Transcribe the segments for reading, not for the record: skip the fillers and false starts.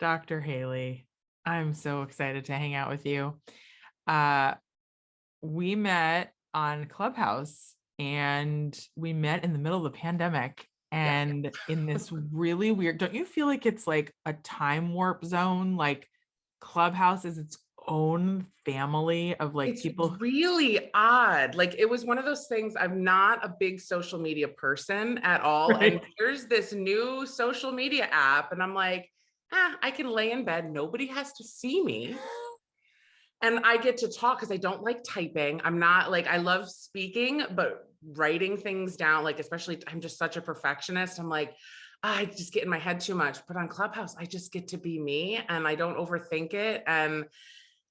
Dr. Hayley, I'm so excited to hang out with you. Uh, we met on Clubhouse and we met in the middle of the pandemic and in this really weird, don't you feel like it's like a time warp zone? Like Clubhouse is its own family of like It's people. really odd. Like it was one of those things. I'm not a big social media person at all. Right? And there's this new social media app, and I'm like, I can lay in bed. Nobody has to see me. And I get to talk because I don't like typing. I'm not like, I love speaking, but writing things down, like, especially, I'm just such a perfectionist. I'm like, I just get in my head too much. But on Clubhouse, I just get to be me and I don't overthink it. And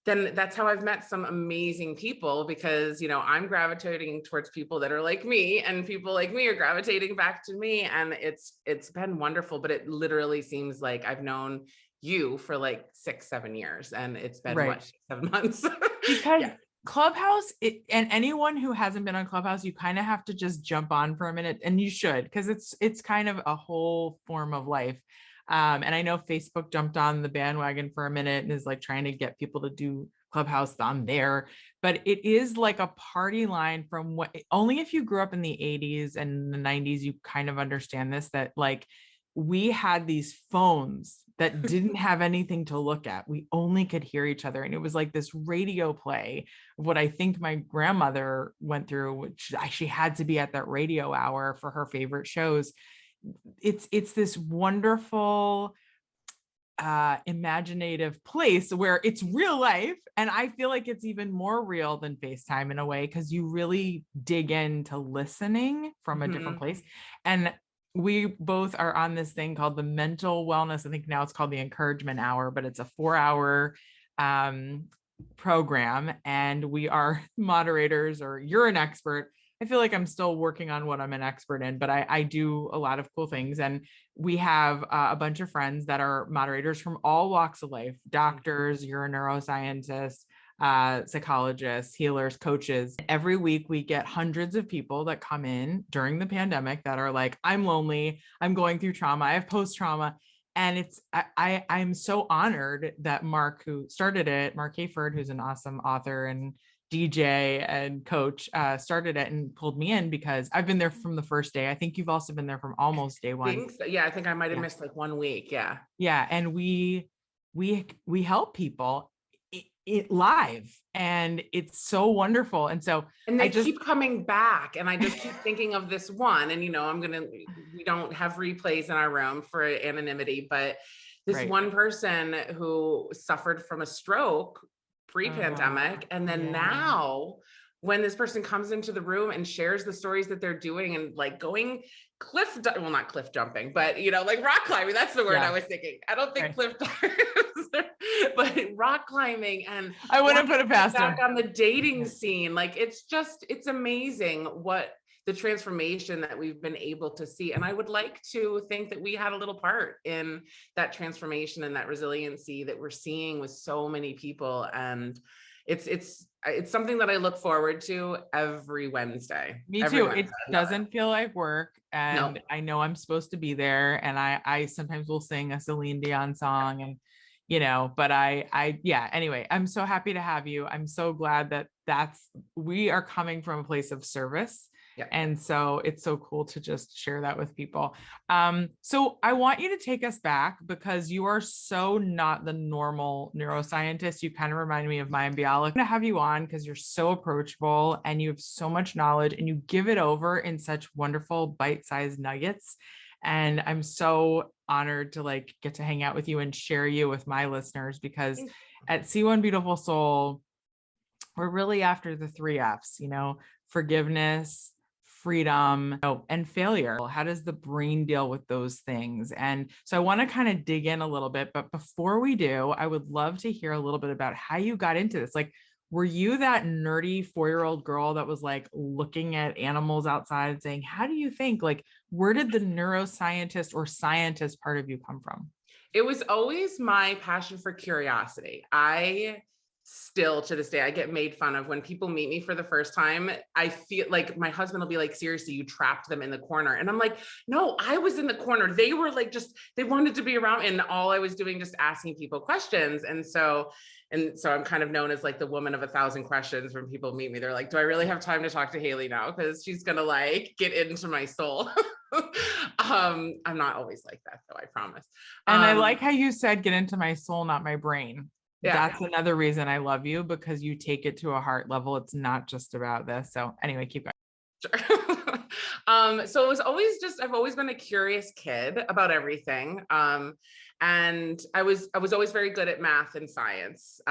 then that's how I've met some amazing people because, I'm gravitating towards people that are like me and people like me are gravitating back to me. And it's been wonderful, but it literally seems like I've known you for like 6, 7 years and it's been Right. what, 7 months. Because Yeah. Clubhouse, and anyone who hasn't been on Clubhouse, you kind of have to just jump on for a minute, and you should, because it's kind of a whole form of life. And I know Facebook jumped on the bandwagon for a minute and is like trying to get people to do Clubhouse on there, but it is like a party line from what only if you grew up in the 80s and the 90s, you kind of understand this, that like we had these phones that didn't have anything to look at. We only could hear each other. And it was like this radio play of what I think my grandmother went through, which she had to be at that radio hour for her favorite shows. It's this wonderful, imaginative place where it's real life. And I feel like it's even more real than FaceTime in a way, because you really dig into listening from a different place. And we both are on this thing called the mental wellness. I think now it's called the encouragement hour, but it's a 4-hour program. And we are moderators, or you're an expert. I feel like I'm still working on what I'm an expert in, but I do a lot of cool things. And we have a bunch of friends that are moderators from all walks of life: doctors, you're a neuroscientist, psychologists, healers, coaches. Every week we get hundreds of people that come in during the pandemic that are like, I'm lonely, I'm going through trauma, I have post-trauma. And I'm so honored that Mark, who started it, Mark Hayford, who's an awesome author and DJ and coach, started it and pulled me in, because I've been there from the first day. I think you've also been there from almost day one. So. Yeah, I think I might have missed like 1 week. Yeah. Yeah. And we help people it live, and it's so wonderful. And so and they keep coming back, and I just keep thinking of this one, and we don't have replays in our room for anonymity, but this one person who suffered from a stroke pre-pandemic, and then now when this person comes into the room and shares the stories that they're doing and like going not cliff jumping, but like rock climbing, that's the word I was thinking. I don't think cliff divers, but rock climbing, and I wouldn't put it past back on the dating scene. Like it's amazing what the transformation that we've been able to see. And I would like to think that we had a little part in that transformation and that resiliency that we're seeing with so many people. And it's something that I look forward to every Wednesday. Me too. It doesn't feel like work. And No. I know I'm supposed to be there. And I sometimes will sing a Celine Dion song, and but anyway, I'm so happy to have you. I'm so glad that we are coming from a place of service. Yeah. And so it's so cool to just share that with people. So I want you to take us back, because you are so not the normal neuroscientist. You kind of remind me of Mayim Bialik. I'm going to have you on because you're so approachable and you have so much knowledge, and you give it over in such wonderful bite-sized nuggets. And I'm so honored to get to hang out with you and share you with my listeners, because at C1 Beautiful Soul, we're really after the 3 F's, forgiveness, freedom, and failure. How does the brain deal with those things? And so I want to kind of dig in a little bit, but before we do, I would love to hear a little bit about how you got into this. Were you that nerdy 4-year-old girl that was looking at animals outside and saying, how do you think? Where did the neuroscientist or scientist part of you come from? It was always my passion for curiosity. I still to this day, I get made fun of when people meet me for the first time. I feel like my husband will be like, seriously, you trapped them in the corner. And I'm like, no, I was in the corner. They were like, they wanted to be around. And all I was doing, just asking people questions. And so I'm kind of known as like the woman of 1,000 questions. When people meet me, they're like, do I really have time to talk to Hayley now? Because she's going to like get into my soul. I'm not always like that though, I promise. And I like how you said, get into my soul, not my brain. Yeah. That's another reason I love you, because you take it to a heart level. It's not just about this. So anyway, keep going. Sure. So it was always I've always been a curious kid about everything. And I was always very good at math and science,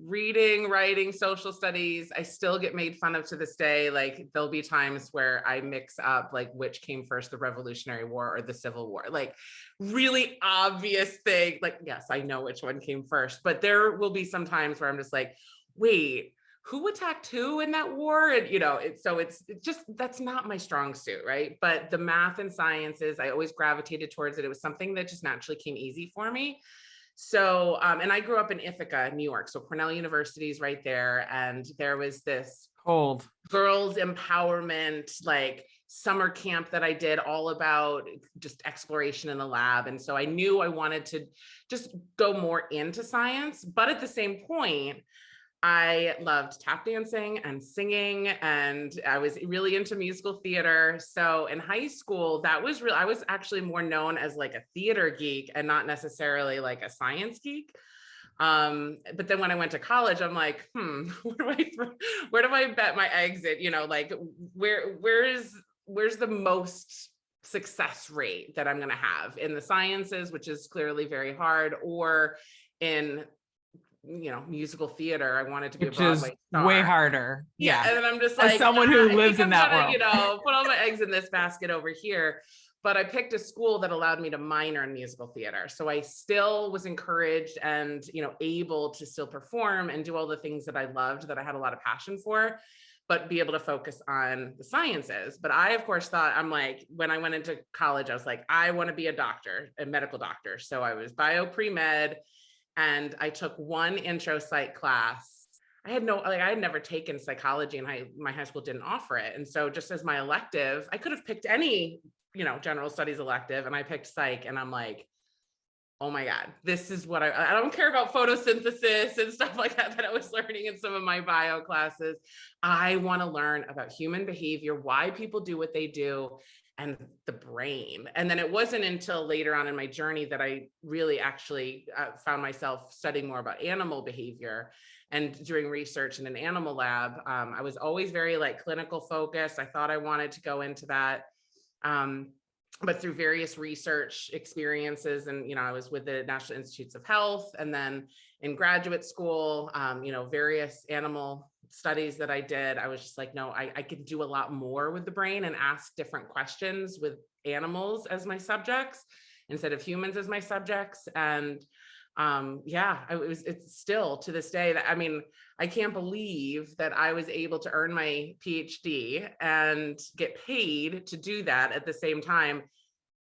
reading, writing, social studies. I still get made fun of to this day. Like there'll be times where I mix up like which came first, the Revolutionary War or the Civil War, like really obvious thing. Like, yes, I know which one came first, but there will be some times where I'm just like, wait, who attacked who in that war? And, it's just, that's not my strong suit. Right. But the math and sciences, I always gravitated towards it. It was something that just naturally came easy for me. So, and I grew up in Ithaca, New York. So Cornell University is right there. And there was this Cold girls empowerment, like summer camp that I did, all about just exploration in the lab. And so I knew I wanted to just go more into science, but at the same point, I loved tap dancing and singing, and I was really into musical theater. So in high school, that was real. I was actually more known as like a theater geek and not necessarily like a science geek. But then when I went to college, I'm like, where do I bet my eggs in? Like where's the most success rate that I'm going to have in the sciences, which is clearly very hard, or in musical theater. I wanted to be a Broadway star. Way harder. Yeah. And then I'm just like, as someone who lives in that world, put all my eggs in this basket over here. But I picked a school that allowed me to minor in musical theater. So I still was encouraged and, able to still perform and do all the things that I loved, that I had a lot of passion for, but be able to focus on the sciences. But I, of course, thought, I'm like, when I went into college, I was like, I want to be a medical doctor. So I was bio pre-med. And I took one intro psych class. I had never taken psychology, and my high school didn't offer it. And so just as my elective, I could have picked any, general studies elective, and I picked psych. And I'm like, oh my God, this is what I don't care about photosynthesis and stuff like that I was learning in some of my bio classes. I want to learn about human behavior, why people do what they do, and the brain. And then it wasn't until later on in my journey that I really actually found myself studying more about animal behavior and doing research in an animal lab. I was always very like clinical focused. I thought I wanted to go into that. But through various research experiences, and, I was with the National Institutes of Health, and then in graduate school, various animal studies that I did, I was just like, no, I could do a lot more with the brain and ask different questions with animals as my subjects instead of humans as my subjects. And it's still to this day that, I can't believe that I was able to earn my PhD and get paid to do that at the same time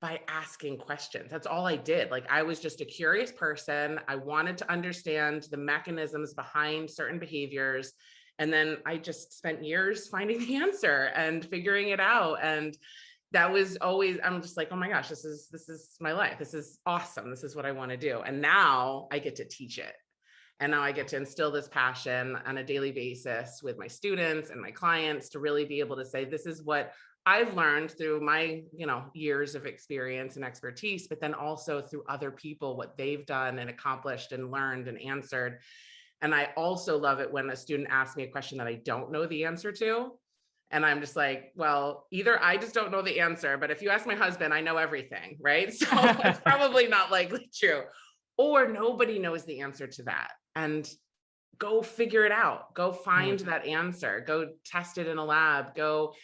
by asking questions. That's all I did. Like, I was just a curious person. I wanted to understand the mechanisms behind certain behaviors. And then I just spent years finding the answer and figuring it out. And that was always, I'm just like, oh my gosh, this is my life. This is awesome. This is what I want to do. And now I get to teach it. And now I get to instill this passion on a daily basis with my students and my clients to really be able to say, this is what I've learned through my, years of experience and expertise, but then also through other people, what they've done and accomplished and learned and answered. And I also love it when a student asks me a question that I don't know the answer to. And I'm just like, well, either I just don't know the answer, but if you ask my husband, I know everything, right? So it's probably not likely true. Or nobody knows the answer to that. And go figure it out. Go find that answer. Go test it in a lab. Go,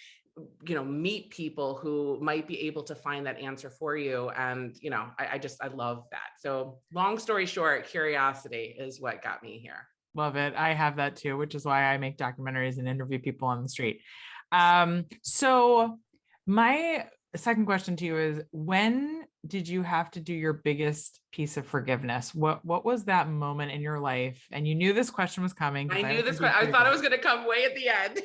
meet people who might be able to find that answer for you. And, I love that. So long story short, curiosity is what got me here. Love it. I have that too, which is why I make documentaries and interview people on the street. So my the second question to you is, when did you have to do your biggest piece of forgiveness? What was that moment in your life? And you knew this question was coming I because knew this. I thought it was going to come way at the end.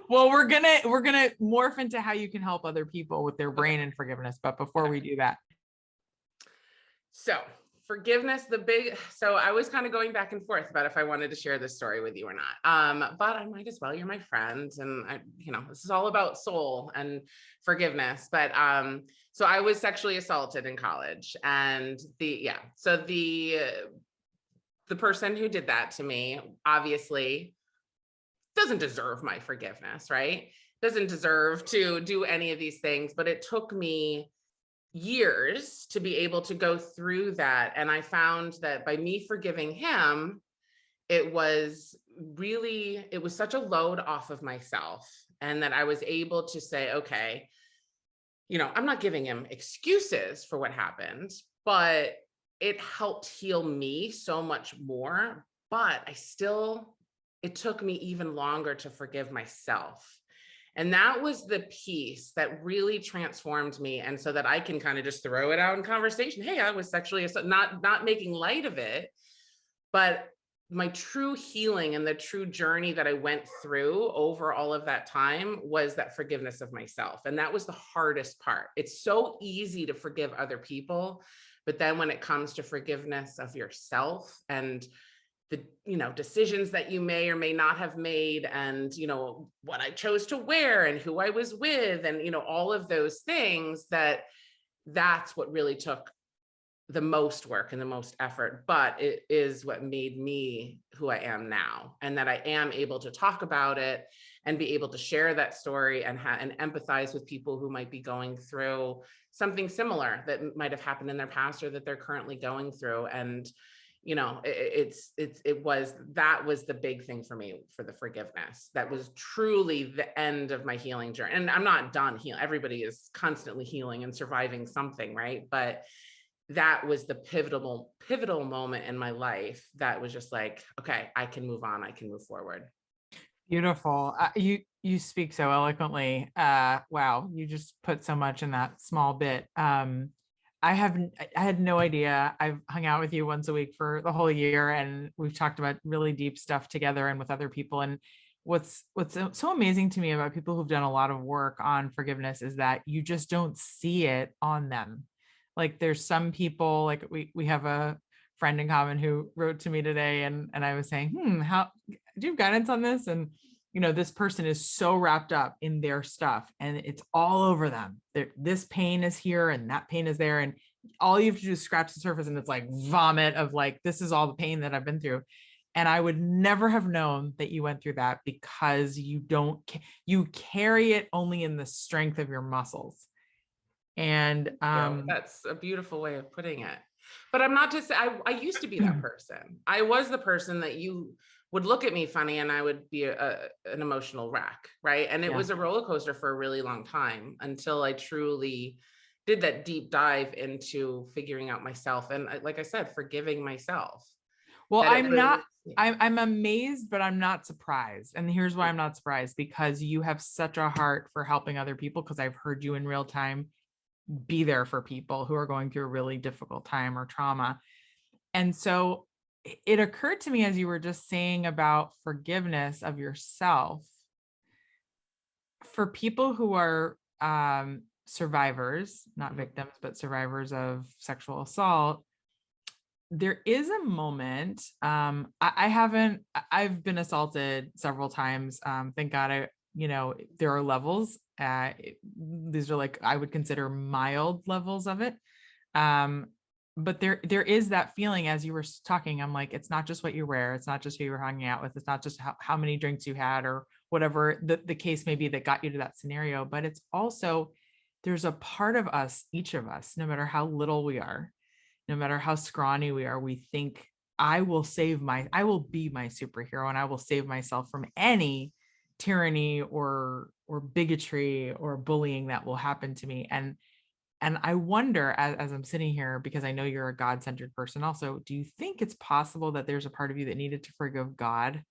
Well, we're gonna morph into how you can help other people with their brain and forgiveness. But before we do that, so forgiveness, so I was kind of going back and forth about if I wanted to share this story with you or not. But I might as well. You're my friend, and this is all about soul and forgiveness. But so I was sexually assaulted in college, and the person who did that to me obviously doesn't deserve my forgiveness, right? Doesn't deserve to do any of these things, but it took me years to be able to go through that. And I found that by me forgiving him, it was such a load off of myself. And that I was able to say, okay, I'm not giving him excuses for what happened, but it helped heal me so much more. But it took me even longer to forgive myself. And that was the piece that really transformed me. And so that I can kind of just throw it out in conversation. Hey, I was sexually assaulted, not making light of it, but my true healing and the true journey that I went through over all of that time was that forgiveness of myself. And that was the hardest part. It's so easy to forgive other people, but then when it comes to forgiveness of yourself and the decisions that you may or may not have made, and what I chose to wear and who I was with, and all of those things, that's what really took the most work and the most effort, but it is what made me who I am now, and that I am able to talk about it and be able to share that story and empathize with people who might be going through something similar that might have happened in their past or that they're currently going through. And that was the big thing for me, for the forgiveness. That was truly the end of my healing journey. And I'm not done healing. Everybody is constantly healing and surviving something, right? But that was the pivotal moment in my life that was just like, okay, I can move on. I can move forward. beautiful. You speak so eloquently. Wow, you just put so much in that small bit. I had no idea. I've hung out with you once a week for the whole year, and we've talked about really deep stuff together and with other people. And what's so amazing to me about people who've done a lot of work on forgiveness is that you just don't see it on them. Like there's some people, like we have a friend in common who wrote to me today, and I was saying, how do you have guidance on this? And this person is so wrapped up in their stuff and it's all over them. This pain is here and that pain is there. And all you have to do is scratch the surface and it's like vomit of like, this is all the pain that I've been through. And I would never have known that you went through that because you carry it only in the strength of your muscles. And that's a beautiful way of putting it. But I'm not just, I used to be that person. I was the person that you would look at me funny and I would be an emotional wreck, right? And it was a roller coaster for a really long time until I truly did that deep dive into figuring out myself. And like I said, forgiving myself. Well, I'm amazed, but I'm not surprised. And here's why I'm not surprised, because you have such a heart for helping other people, because I've heard you in real time be there for people who are going through a really difficult time or trauma. And so it occurred to me as you were just saying about forgiveness of yourself, for people who are survivors, not victims, but survivors of sexual assault, there is a moment, I've been assaulted several times. Thank God there are levels. These are like, I would consider mild levels of it. But there is that feeling as you were talking. I'm like, it's not just what you wear. It's not just who you're hanging out with. It's not just how many drinks you had or whatever the case may be that got you to that scenario. But it's also, there's a part of us, each of us, no matter how little we are, no matter how scrawny we are, we think, I will be my superhero and I will save myself from any tyranny or bigotry or bullying that will happen to me. And I wonder, as I'm sitting here, because I know you're a God-centered person also, do you think it's possible that there's a part of you that needed to forgive God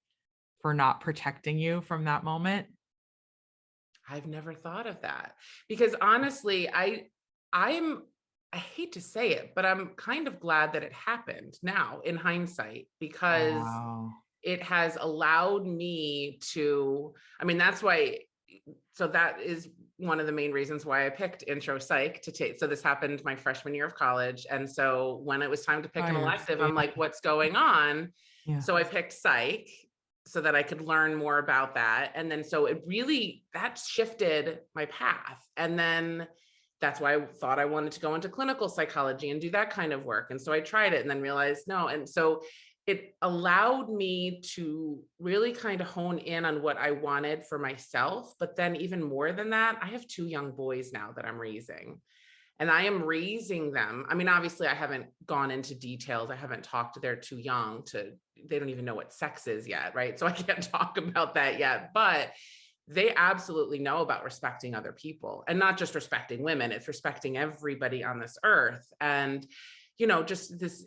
for not protecting you from that moment? I've never thought of that, because honestly, I hate to say it, but I'm kind of glad that it happened now in hindsight, because Wow. it has allowed me to, I mean, that's why, so that is one of the main reasons why I picked intro psych to take. So this happened my freshman year of college. And so when it was time to pick Oh, an you're elective, yeah, I'm like, what's going on? yeah. So I picked psych so that I could learn more about that. And then so it really, that shifted my path. And then that's why I thought I wanted to go into clinical psychology and do that kind of work. And so I tried it and then realized no. And so it allowed me to really kind of hone in on what I wanted for myself. But then even more than that, I have 2 young boys now that I'm raising. And I am raising them. I mean, obviously, I haven't gone into details. I haven't talked, they're too young to, they don't even know what sex is yet, right? So I can't talk about that yet. But they absolutely know about respecting other people, and not just respecting women, it's respecting everybody on this earth. And, just this,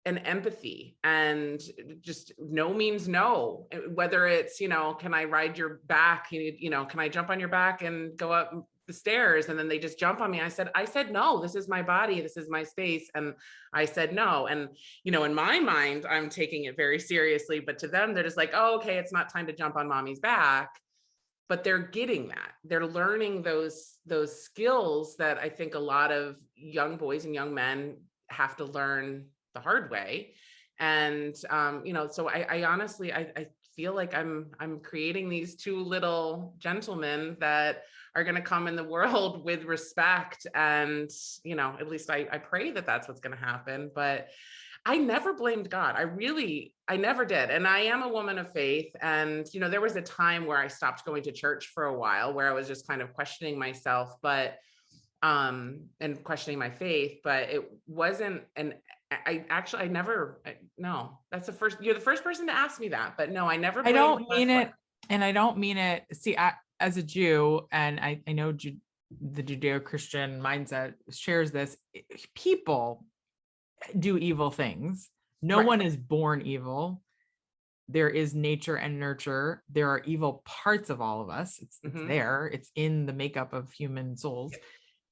an empathy, and just no means no, whether it's, can I ride your back, can I jump on your back and go up the stairs, and then they just jump on me. I said no, this is my body, this is my space, and I said no. And in my mind I'm taking it very seriously, but to them they're just like, oh, okay, it's not time to jump on mommy's back. But they're getting that, they're learning those skills that I think a lot of young boys and young men have to learn the hard way. And so I honestly, I feel like I'm creating these 2 little gentlemen that are going to come in the world with respect. And at least I pray that that's what's going to happen. But I never blamed God. I never did. And I am a woman of faith. And, there was a time where I stopped going to church for a while, where I was just kind of questioning myself, and questioning my faith, but it wasn't, and I never, no, you're the first person to ask me that, but no, I never I blamed don't God mean for it, and I don't mean it. See, as a Jew, and I know the Judeo-Christian mindset shares this. People do evil things. No Right. one is born evil. There is nature and nurture. There are evil parts of all of us. It's there. It's in the makeup of human souls.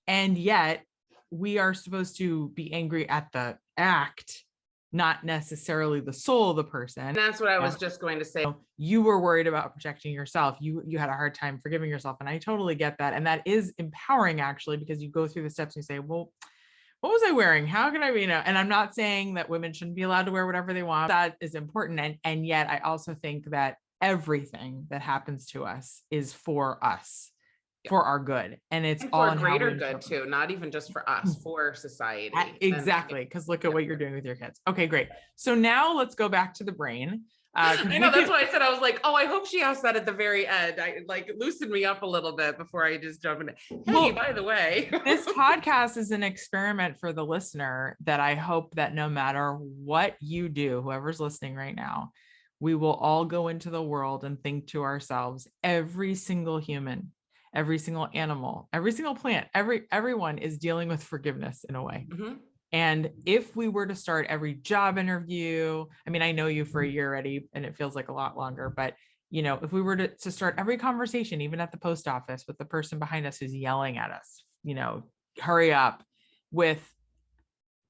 And yet we are supposed to be angry at the act, not necessarily the soul of the person. And that's what I was just going to say. You were worried about protecting yourself. You had a hard time forgiving yourself. And I totally get that. And that is empowering, actually, because you go through the steps and you say, well, what was I wearing? How can I be? And I'm not saying that women shouldn't be allowed to wear whatever they want. That is important. And yet I also think that everything that happens to us is for us, for our good. And it's all for in how greater we good too, not even just for us, for society. Exactly. Because look at what you're doing with your kids. Okay, great. So now let's go back to the brain. I know, that's why I said, I was like, oh, I hope she asked that at the very end. I like loosened me up a little bit before I just jump in. Hey, by the way, this podcast is an experiment for the listener that I hope that no matter what you do, whoever's listening right now, we will all go into the world and think to ourselves, every single human, every single animal, every single plant, everyone is dealing with forgiveness in a way. And if we were to start every job interview, I mean, I know you for a year already and it feels like a lot longer, but if we were to start every conversation, even at the post office, with the person behind us who's yelling at us, hurry up, with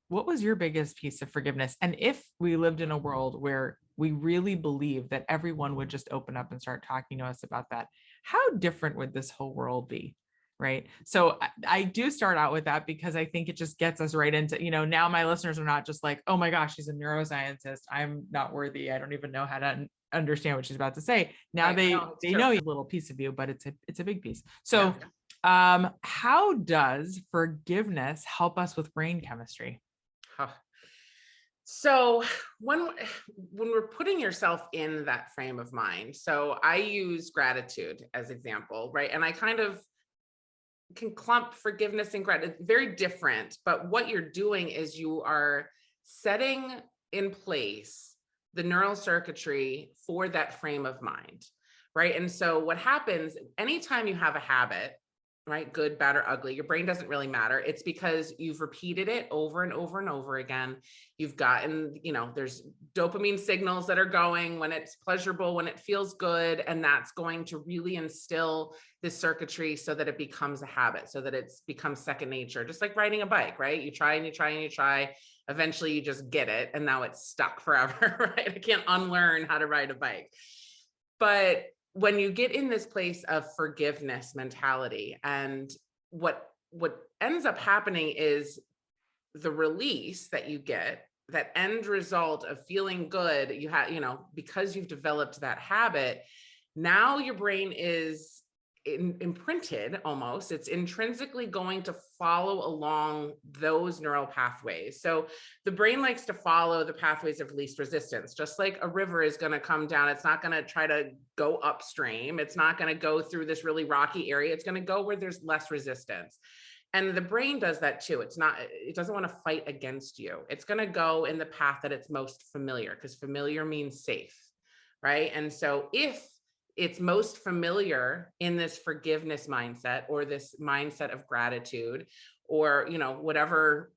what was your biggest piece of forgiveness? And if we lived in a world where we really believe that everyone would just open up and start talking to us about that, how different would this whole world be? Right. So I do start out with that because I think it just gets us right into, now my listeners are not just like, oh my gosh, she's a neuroscientist, I'm not worthy, I don't even know how to understand what she's about to say. Now they know a little piece of you, but it's a big piece. So how does forgiveness help us with brain chemistry? So when we're putting yourself in that frame of mind, so I use gratitude as example, right? And I kind of can clump forgiveness and gratitude, very different, but what you're doing is you are setting in place the neural circuitry for that frame of mind, right? And so what happens anytime you have a habit, right? Good, bad, or ugly. Your brain doesn't really matter. It's because you've repeated it over and over and over again. You've gotten, there's dopamine signals that are going when it's pleasurable, when it feels good. And that's going to really instill this circuitry so that it becomes a habit, so that it's becomes second nature, just like riding a bike, right? You try and you try and you try. Eventually you just get it. And now it's stuck forever, right? I can't unlearn how to ride a bike. But when you get in this place of forgiveness mentality, and what ends up happening is the release that you get, that end result of feeling good, you have, because you've developed that habit, now your brain is imprinted, almost, it's intrinsically going to follow along those neural pathways. So the brain likes to follow the pathways of least resistance, just like a river is going to come down. It's not going to try to go upstream. It's not going to go through this really rocky area. It's going to go where there's less resistance. And the brain does that too. It doesn't want to fight against you. It's going to go in the path that it's most familiar, because familiar means safe, right? And so if it's most familiar in this forgiveness mindset, or this mindset of gratitude, or, whatever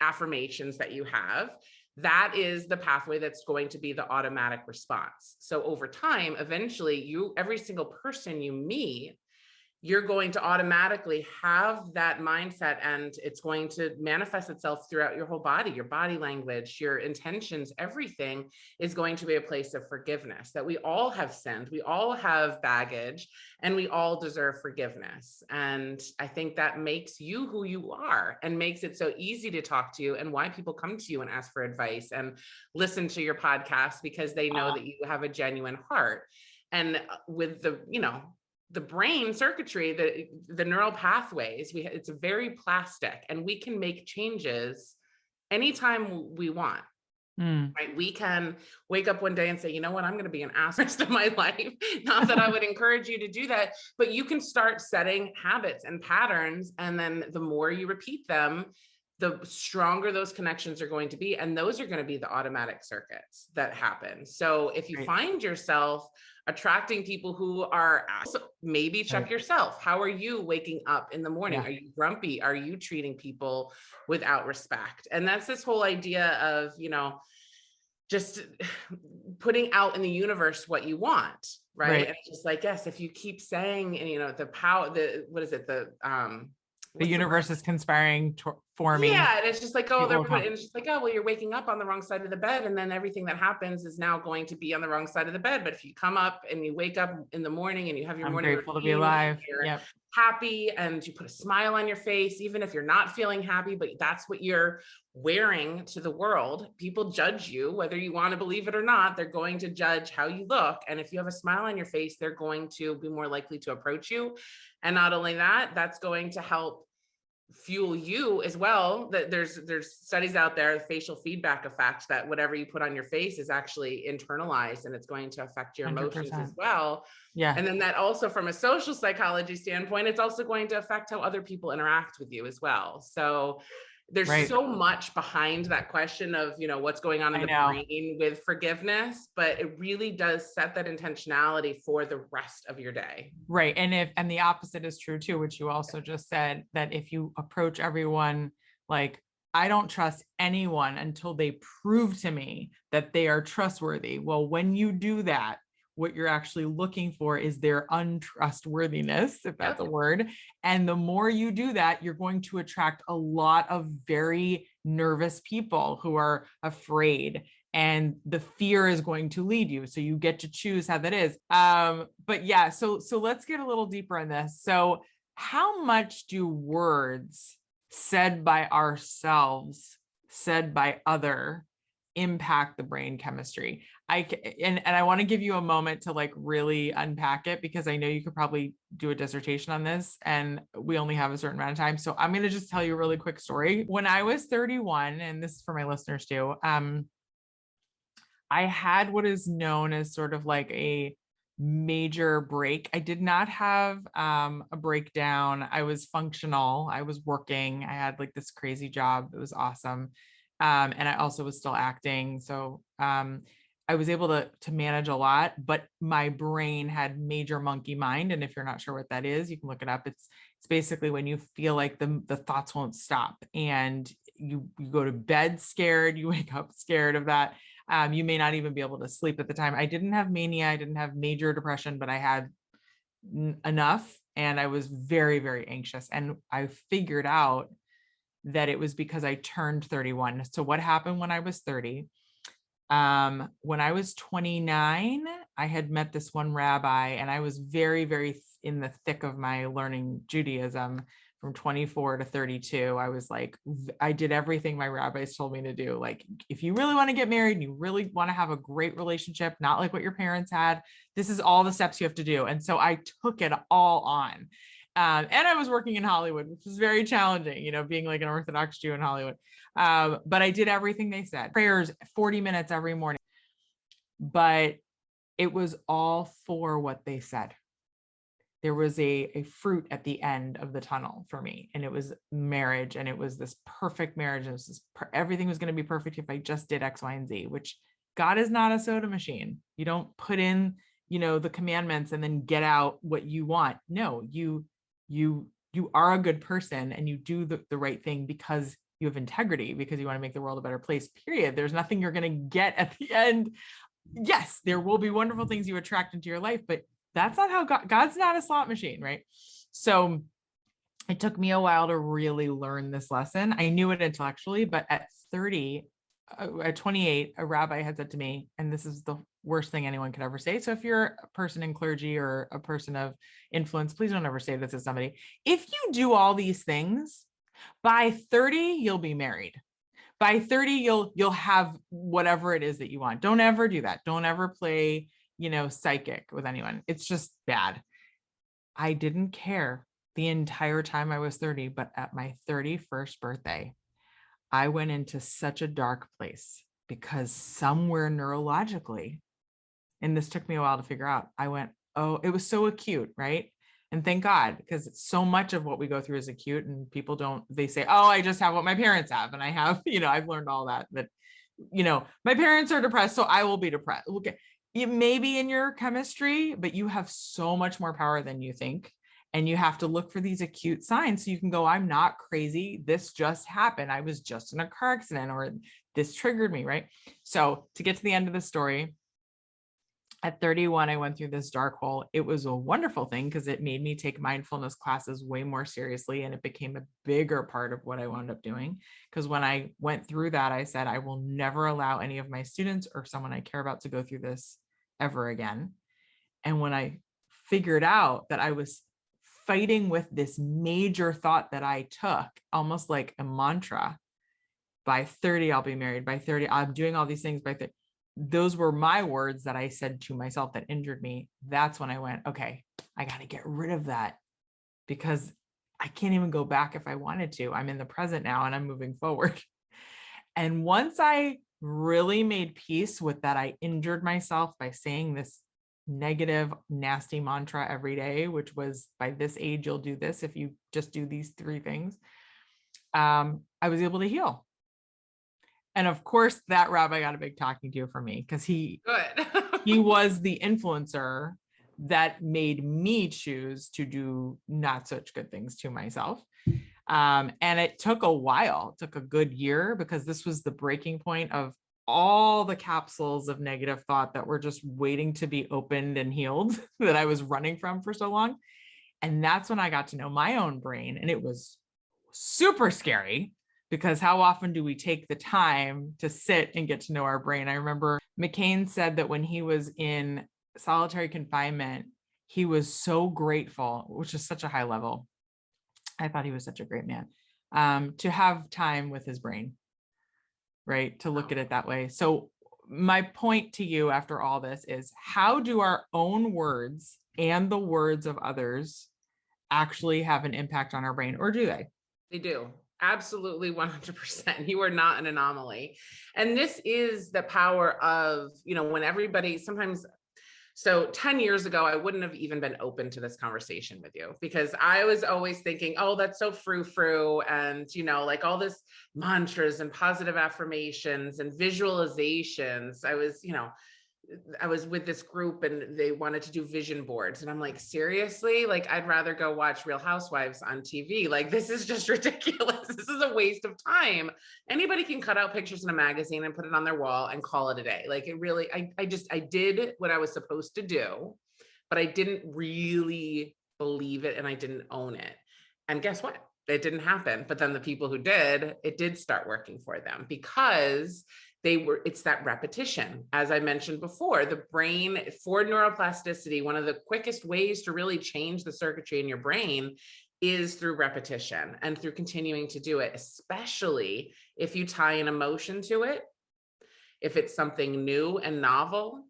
affirmations that you have, that is the pathway that's going to be the automatic response. So over time, eventually every single person you meet, you're going to automatically have that mindset, and it's going to manifest itself throughout your whole body, your body language, your intentions, everything is going to be a place of forgiveness, that we all have sinned, we all have baggage, and we all deserve forgiveness. And I think that makes you who you are, and makes it so easy to talk to you, and why people come to you and ask for advice and listen to your podcast, because they know that you have a genuine heart. And with the brain circuitry, the neural pathways, it's very plastic, and we can make changes anytime we want. Right? We can wake up one day and say, you know what, I'm going to be an ass the rest of my life. Not that I would encourage you to do that, but you can start setting habits and patterns. And then the more you repeat them, the stronger those connections are going to be. And those are going to be the automatic circuits that happen. So if you find yourself attracting people who are, maybe check yourself. How are you waking up in the morning? Are you grumpy? Are you treating people without respect? And that's this whole idea of, just putting out in the universe what you want. Right. And just like, yes, if you keep saying, and the power, what is it? The universe is conspiring for me. Yeah. And it's just like, it's just like, well, you're waking up on the wrong side of the bed. And then everything that happens is now going to be on the wrong side of the bed. But if you come up and you wake up in the morning and you have your morning grateful to be alive, you're happy, and you put a smile on your face, even if you're not feeling happy, but that's what you're wearing to the world. People judge you, whether you want to believe it or not. They're going to judge how you look. And if you have a smile on your face, they're going to be more likely to approach you. And not only that, that's going to help fuel you as well. That there's studies out there, the facial feedback effect, that whatever you put on your face is actually internalized, and it's going to affect your 100%. Emotions as well. Yeah. And then that also, from a social psychology standpoint, it's also going to affect how other people interact with you as well. So there's so much behind that question of, what's going on in the brain with forgiveness, but it really does set that intentionality for the rest of your day. Right. And the opposite is true too, which you also just said, that if you approach everyone like, I don't trust anyone until they prove to me that they are trustworthy. Well, when you do that, what you're actually looking for is their untrustworthiness, if that's a word. And the more you do that, you're going to attract a lot of very nervous people who are afraid, and the fear is going to lead you. So you get to choose how that is. But yeah, so let's get a little deeper in this. So how much do words said by ourselves, said by other, impact the brain chemistry? And I want to give you a moment to like really unpack it, because I know you could probably do a dissertation on this, and we only have a certain amount of time. So I'm going to just tell you a really quick story. When I was 31, and this is for my listeners too, I had what is known as sort of like a major break. I did not have a breakdown. I was functional. I was working. I had like this crazy job. It was awesome. And I also was still acting. So I was able to manage a lot, but my brain had major monkey mind. And if you're not sure what that is, you can look it up. It's basically when you feel like the thoughts won't stop, and you go to bed scared, you wake up scared of that. You may not even be able to sleep at the time. I didn't have mania, I didn't have major depression, but I had enough, and I was very, very anxious. And I figured out that it was because I turned 31. So what happened when I was 30? When I was 29, I had met this one rabbi, and I was very, very in the thick of my learning Judaism from 24 to 32. I was like, I did everything my rabbis told me to do. Like, if you really want to get married and you really want to have a great relationship, not like what your parents had, this is all the steps you have to do. And so I took it all on. And I was working in Hollywood, which was very challenging, you know, being like an Orthodox Jew in Hollywood. But I did everything they said, prayers, 40 minutes every morning, but it was all for what they said. There was a fruit at the end of the tunnel for me, and it was marriage, and it was this perfect marriage. It was this, everything was going to be perfect if I just did X, Y, and Z, which God is not a soda machine. You don't put in, you know, the commandments and then get out what you want. No, you are a good person, and you do the right thing because you have integrity, because you want to make the world a better place, period. There's nothing you're going to get at the end. Yes, there will be wonderful things you attract into your life, but that's not how God's not a slot machine, right? So it took me a while to really learn this lesson. I knew it intellectually, but at 30, at 28, a rabbi had said to me, and this is the worst thing anyone could ever say. So if you're a person in clergy or a person of influence, please don't ever say this to somebody. If you do all these things, by 30, you'll be married. By 30, you'll have whatever it is that you want. Don't ever do that. Don't ever play, you know, psychic with anyone. It's just bad. I didn't care the entire time I was 30, but at my 31st birthday, I went into such a dark place because somewhere neurologically, and this took me a while to figure out, I went, oh, it was so acute, right? And thank God, because so much of what we go through is acute, and people don't, they say, oh, I just have what my parents have. And I have, you know, I've learned all that, you know, my parents are depressed, so I will be depressed. Okay. It may be in your chemistry, but you have so much more power than you think. And you have to look for these acute signs so you can go, I'm not crazy. This just happened. I was just in a car accident, or this triggered me, right? So to get to the end of the story, at 31, I went through this dark hole. It was a wonderful thing because it made me take mindfulness classes way more seriously, and it became a bigger part of what I wound up doing. Because when I went through that, I said, I will never allow any of my students or someone I care about to go through this ever again. And when I figured out that I was fighting with this major thought that I took, almost like a mantra, by 30, I'll be married. By 30, I'm doing all these things. By 30, those were my words that I said to myself that injured me. That's when I went, okay, I got to get rid of that, because I can't even go back if I wanted to. I'm in the present now, and I'm moving forward. And once I really made peace with that, I injured myself by saying this negative, nasty mantra every day, which was, by this age, you'll do this if you just do these 3 things. I was able to heal. And of course, that rabbi got a big talking to from me, because he was the influencer that made me choose to do not such good things to myself. And it took a while, it took a good year, because this was the breaking point of all the capsules of negative thought that were just waiting to be opened and healed that I was running from for so long. And that's when I got to know my own brain. And it was super scary, because how often do we take the time to sit and get to know our brain? I remember McCain said that when he was in solitary confinement, he was so grateful, which is such a high level. I thought he was such a great man, to have time with his brain, right? To look at it that way. So my point to you after all this is, how do our own words and the words of others actually have an impact on our brain, or do they? They do. Absolutely 100%. You are not an anomaly. And this is the power of, you know, when everybody sometimes, so 10 years ago, I wouldn't have even been open to this conversation with you, because I was always thinking, oh, that's so frou-frou. And, you know, like all this mantras and positive affirmations and visualizations. I was, you know, I was with this group and they wanted to do vision boards. And I'm like, seriously? Like, I'd rather go watch Real Housewives on TV. Like, this is just ridiculous. This is a waste of time. Anybody can cut out pictures in a magazine and put it on their wall and call it a day. Like, it really, I did what I was supposed to do, but I didn't really believe it and I didn't own it. And guess what? It didn't happen. But then the people who did, it did start working for them because it's that repetition. As I mentioned before, the brain for neuroplasticity, one of the quickest ways to really change the circuitry in your brain is through repetition and through continuing to do it, especially if you tie an emotion to it, if it's something new and novel.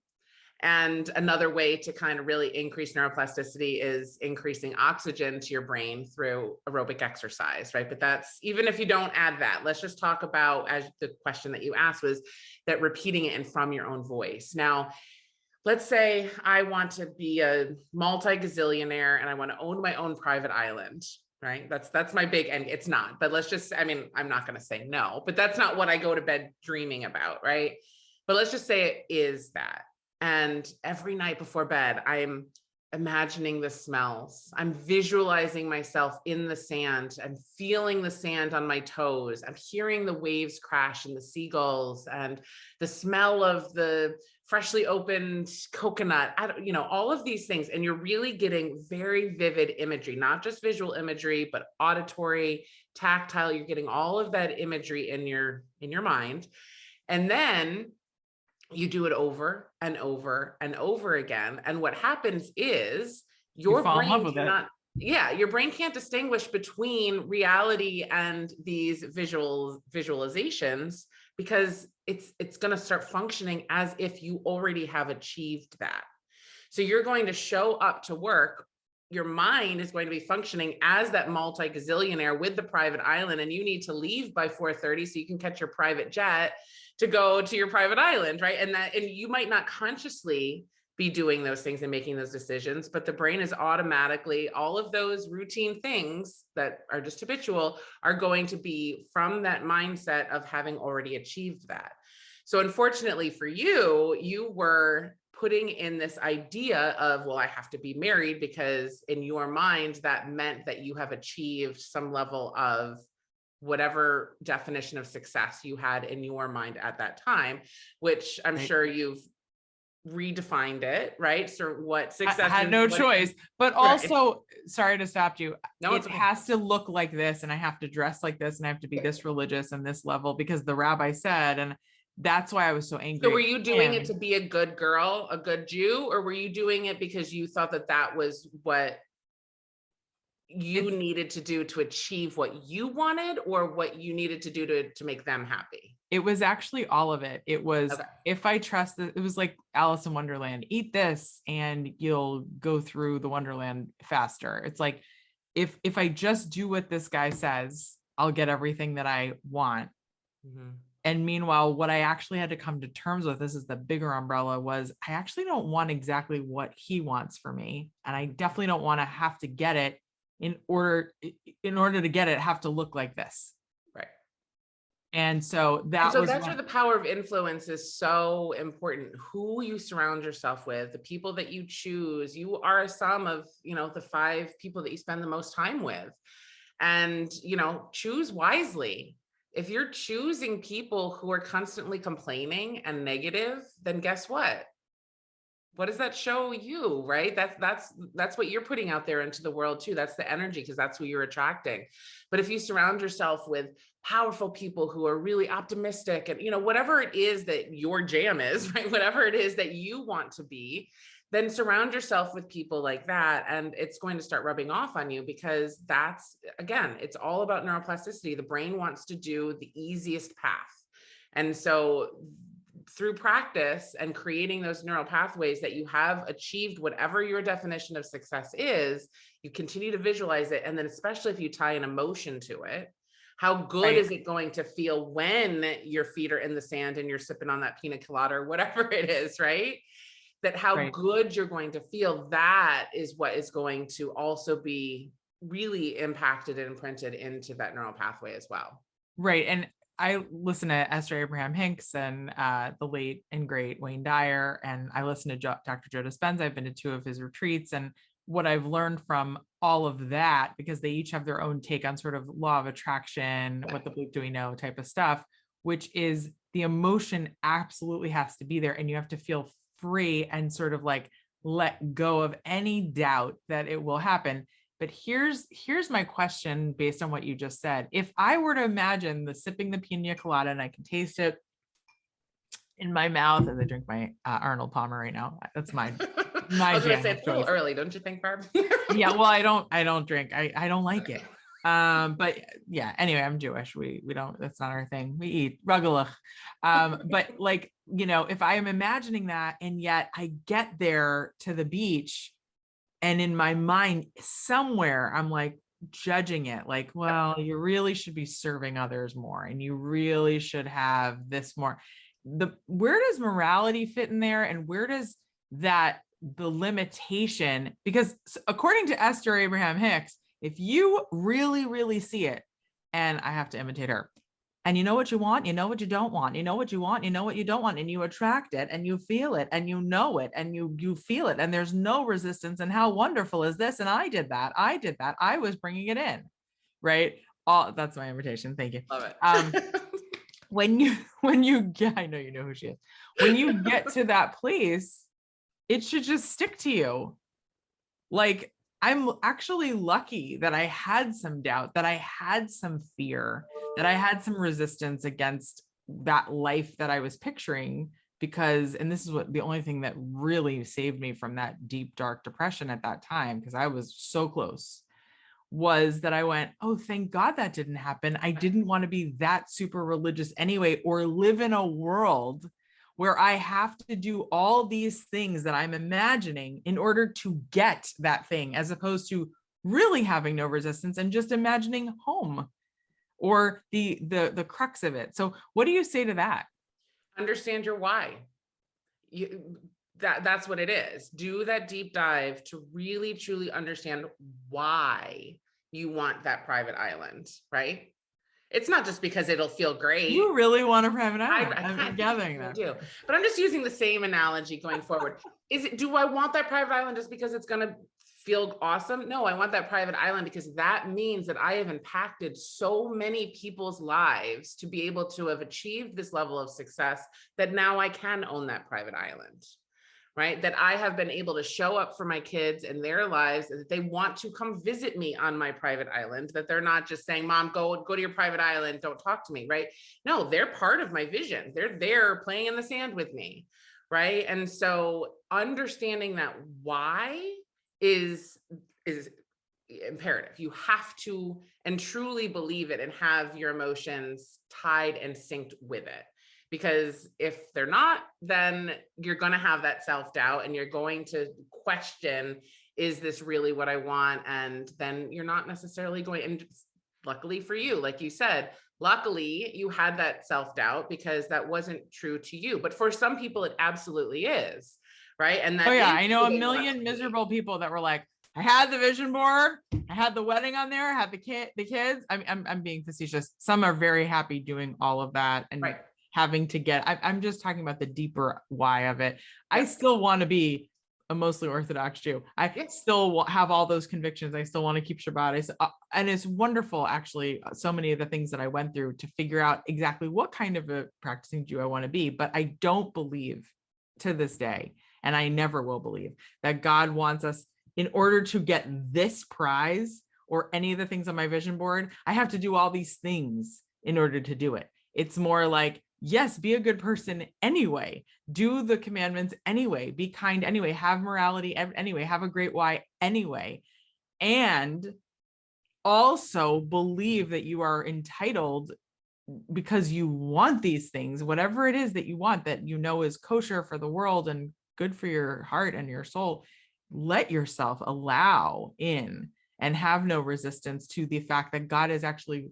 And another way to kind of really increase neuroplasticity is increasing oxygen to your brain through aerobic exercise, right? But that's, even if you don't add that, let's just talk about, as the question that you asked was, that repeating it and from your own voice. Now, let's say I want to be a multi-gazillionaire and I want to own my own private island, right? That's my big end. It's not, but let's just, I mean, I'm not going to say no, but that's not what I go to bed dreaming about, right? But let's just say it is that. And every night before bed, I'm imagining the smells. I'm visualizing myself in the sand. I'm feeling the sand on my toes. I'm hearing the waves crash and the seagulls and the smell of the freshly opened coconut. All of these things. And you're really getting very vivid imagery, not just visual imagery, but auditory, tactile. You're getting all of that imagery in your mind. And then you do it over and over and over again. And what happens is your brain your brain can't distinguish between reality and these visualizations, because it's going to start functioning as if you already have achieved that. So you're going to show up to work. Your mind is going to be functioning as that multi-gazillionaire with the private island, and you need to leave by 4:30 so you can catch your private jet to go to your private island, right? And you might not consciously be doing those things and making those decisions, but the brain is automatically, all of those routine things that are just habitual are going to be from that mindset of having already achieved that. So unfortunately for you, you were putting in this idea of, well, I have to be married, because in your mind, that meant that you have achieved some level of whatever definition of success you had in your mind at that time, which I'm sure you've redefined it, right? So what success I had no choice, but also, sorry to stop you. No, it has to look like this, and I have to dress like this, and I have to be this religious and this level, because the rabbi said, and that's why I was so angry. So were you doing it to be a good girl, a good Jew, or were you doing it because you thought that that was what you needed to do to achieve what you wanted, or what you needed to do to make them happy? It was actually all of it. It was, if I trust it was like Alice in Wonderland, eat this and you'll go through the Wonderland faster. It's like, if I just do what this guy says, I'll get everything that I want. Mm-hmm. And meanwhile, what I actually had to come to terms with, this is the bigger umbrella, was I actually don't want exactly what he wants for me. And I definitely don't want to have to get it in order to get it, have to look like this. Right. And so that's where the power of influence is so important. Who you surround yourself with, the people that you choose. You are a sum of, the 5 people that you spend the most time with. And, choose wisely. If you're choosing people who are constantly complaining and negative, then guess what? What does that show you, right? That's what you're putting out there into the world too. That's the energy, because that's who you're attracting. But if you surround yourself with powerful people who are really optimistic and, whatever it is that your jam is, right? Whatever it is that you want to be, then surround yourself with people like that. And it's going to start rubbing off on you, because that's, again, it's all about neuroplasticity. The brain wants to do the easiest path. And so through practice and creating those neural pathways that you have achieved whatever your definition of success is, you continue to visualize it. And then especially if you tie an emotion to it, how good is it going to feel when your feet are in the sand and you're sipping on that pina colada or whatever it is, right? That how good you're going to feel, that is what is going to also be really impacted and imprinted into that neural pathway as well. Right. And I listen to Esther Abraham Hinks and the late and great Wayne Dyer, and I listen to Dr. Joe Dispenza. I've been to 2 of his retreats, and what I've learned from all of that, because they each have their own take on sort of law of attraction, what the bleep do we know type of stuff, which is the emotion absolutely has to be there, and you have to feel free and sort of like let go of any doubt that it will happen. But here's my question based on what you just said. If I were to imagine sipping the pina colada and I can taste it in my mouth as I drink my Arnold Palmer right now, that's my I was going to jam say of it's a little choice. early, don't you think, Barb? Yeah, well, I don't drink. I don't like it. But yeah, anyway, I'm Jewish. We don't, that's not our thing. We eat rugelach. But like, you know, if I am imagining that, and yet I get there to the beach, and in my mind somewhere, I'm like judging it, like, well, you really should be serving others more, and you really should have this more. Where does morality fit in there? And where does the limitation, because according to Esther Abraham Hicks, if you really, really see it, and I have to imitate her, and you know what you want, you know what you don't want, you know what you want, you know what you don't want, and you attract it, and you feel it, and you know it, and you feel it, and there's no resistance, and how wonderful is this? And I did that, I was bringing it in, right? That's my invitation. Thank you. Love it. when you get, I know you know who she is. When you get to that place, it should just stick to you. Like, I'm actually lucky that I had some doubt, that I had some fear, that I had some resistance against that life that I was picturing, because, and this is what the only thing that really saved me from that deep, dark depression at that time, because I was so close, was that I went, oh, thank God that didn't happen. I didn't want to be that super religious anyway, or live in a world where I have to do all these things that I'm imagining in order to get that thing, as opposed to really having no resistance and just imagining home, or the crux of it. So what do you say to that? Understand your why. That's what it is. Do that deep dive to really truly understand why you want that private island, right? It's not just because it'll feel great. You really want a private island. I'm gathering that. I do, but I'm just using the same analogy going forward. Do I want that private island just because it's going to feel awesome? No, I want that private island because that means that I have impacted so many people's lives to be able to have achieved this level of success that now I can own that private island. Right? That I have been able to show up for my kids and their lives, that they want to come visit me on my private island, that they're not just saying, Mom, go to your private island, don't talk to me, right? No, they're part of my vision. They're there playing in the sand with me, right? And so understanding that why is imperative. You have to and truly believe it and have your emotions tied and synced with it. Because if they're not, then you're going to have that self-doubt and you're going to question, is this really what I want? And then you're not necessarily going, and luckily for you, like you said, luckily you had that self-doubt because that wasn't true to you. But for some people, it absolutely is, right? And that I know a million miserable people that were like, I had the vision board, I had the wedding on there, I had the kids. I'm being facetious. Some are very happy doing all of that, and right, having to get, I'm just talking about the deeper why of it. I still want to be a mostly Orthodox Jew. I still have all those convictions. I still want to keep Shabbat. And it's wonderful, actually, so many of the things that I went through to figure out exactly what kind of a practicing Jew I want to be. But I don't believe to this day, and I never will believe, that God wants us, in order to get this prize or any of the things on my vision board, I have to do all these things in order to do it. It's more like, yes, be a good person anyway, do the commandments anyway, be kind anyway, have morality anyway, have a great why anyway, and also believe that you are entitled because you want these things, whatever it is that you want, that you know is kosher for the world and good for your heart and your soul. Let yourself allow in and have no resistance to the fact that God is actually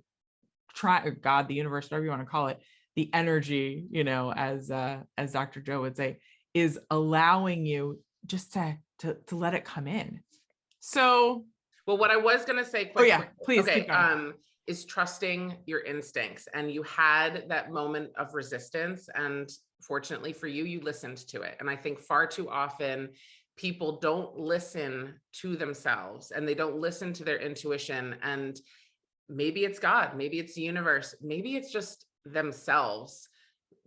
God, the universe, whatever you want to call it, the energy, you know, as Dr. Joe would say, is allowing you just to let it come in. So, well, what I was going to say quick, please. Okay. is trusting your instincts. And you had that moment of resistance. And fortunately for you, you listened to it. And I think far too often people don't listen to themselves and they don't listen to their intuition. And maybe it's God, maybe it's the universe, maybe it's just themselves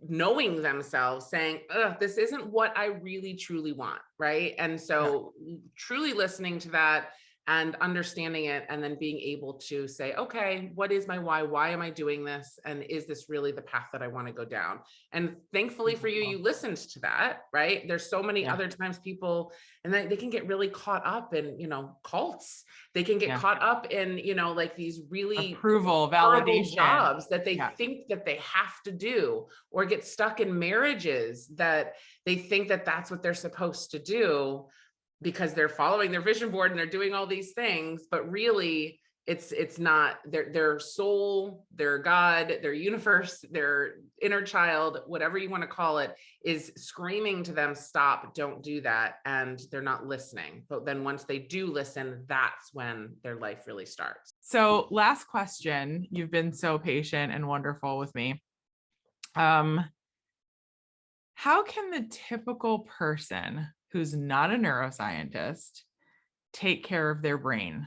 knowing themselves saying, ugh, this isn't what I really truly want. Right. And so truly listening to that and understanding it, and then being able to say, okay, what is my why? Why am I doing this? And is this really the path that I want to go down? And thankfully for you, you listened to that, right? There's so many other times people, and they can get really caught up in, cults. They can get caught up in, like these really approval, horrible validation jobs that they think that they have to do, or get stuck in marriages that they think that that's what they're supposed to do because they're following their vision board and they're doing all these things, but really it's not. Their soul, their God, their universe, their inner child, whatever you want to call it, is screaming to them, stop, don't do that. And they're not listening. But then once they do listen, that's when their life really starts. So last question, you've been so patient and wonderful with me. How can the typical person who's not a neuroscientist take care of their brain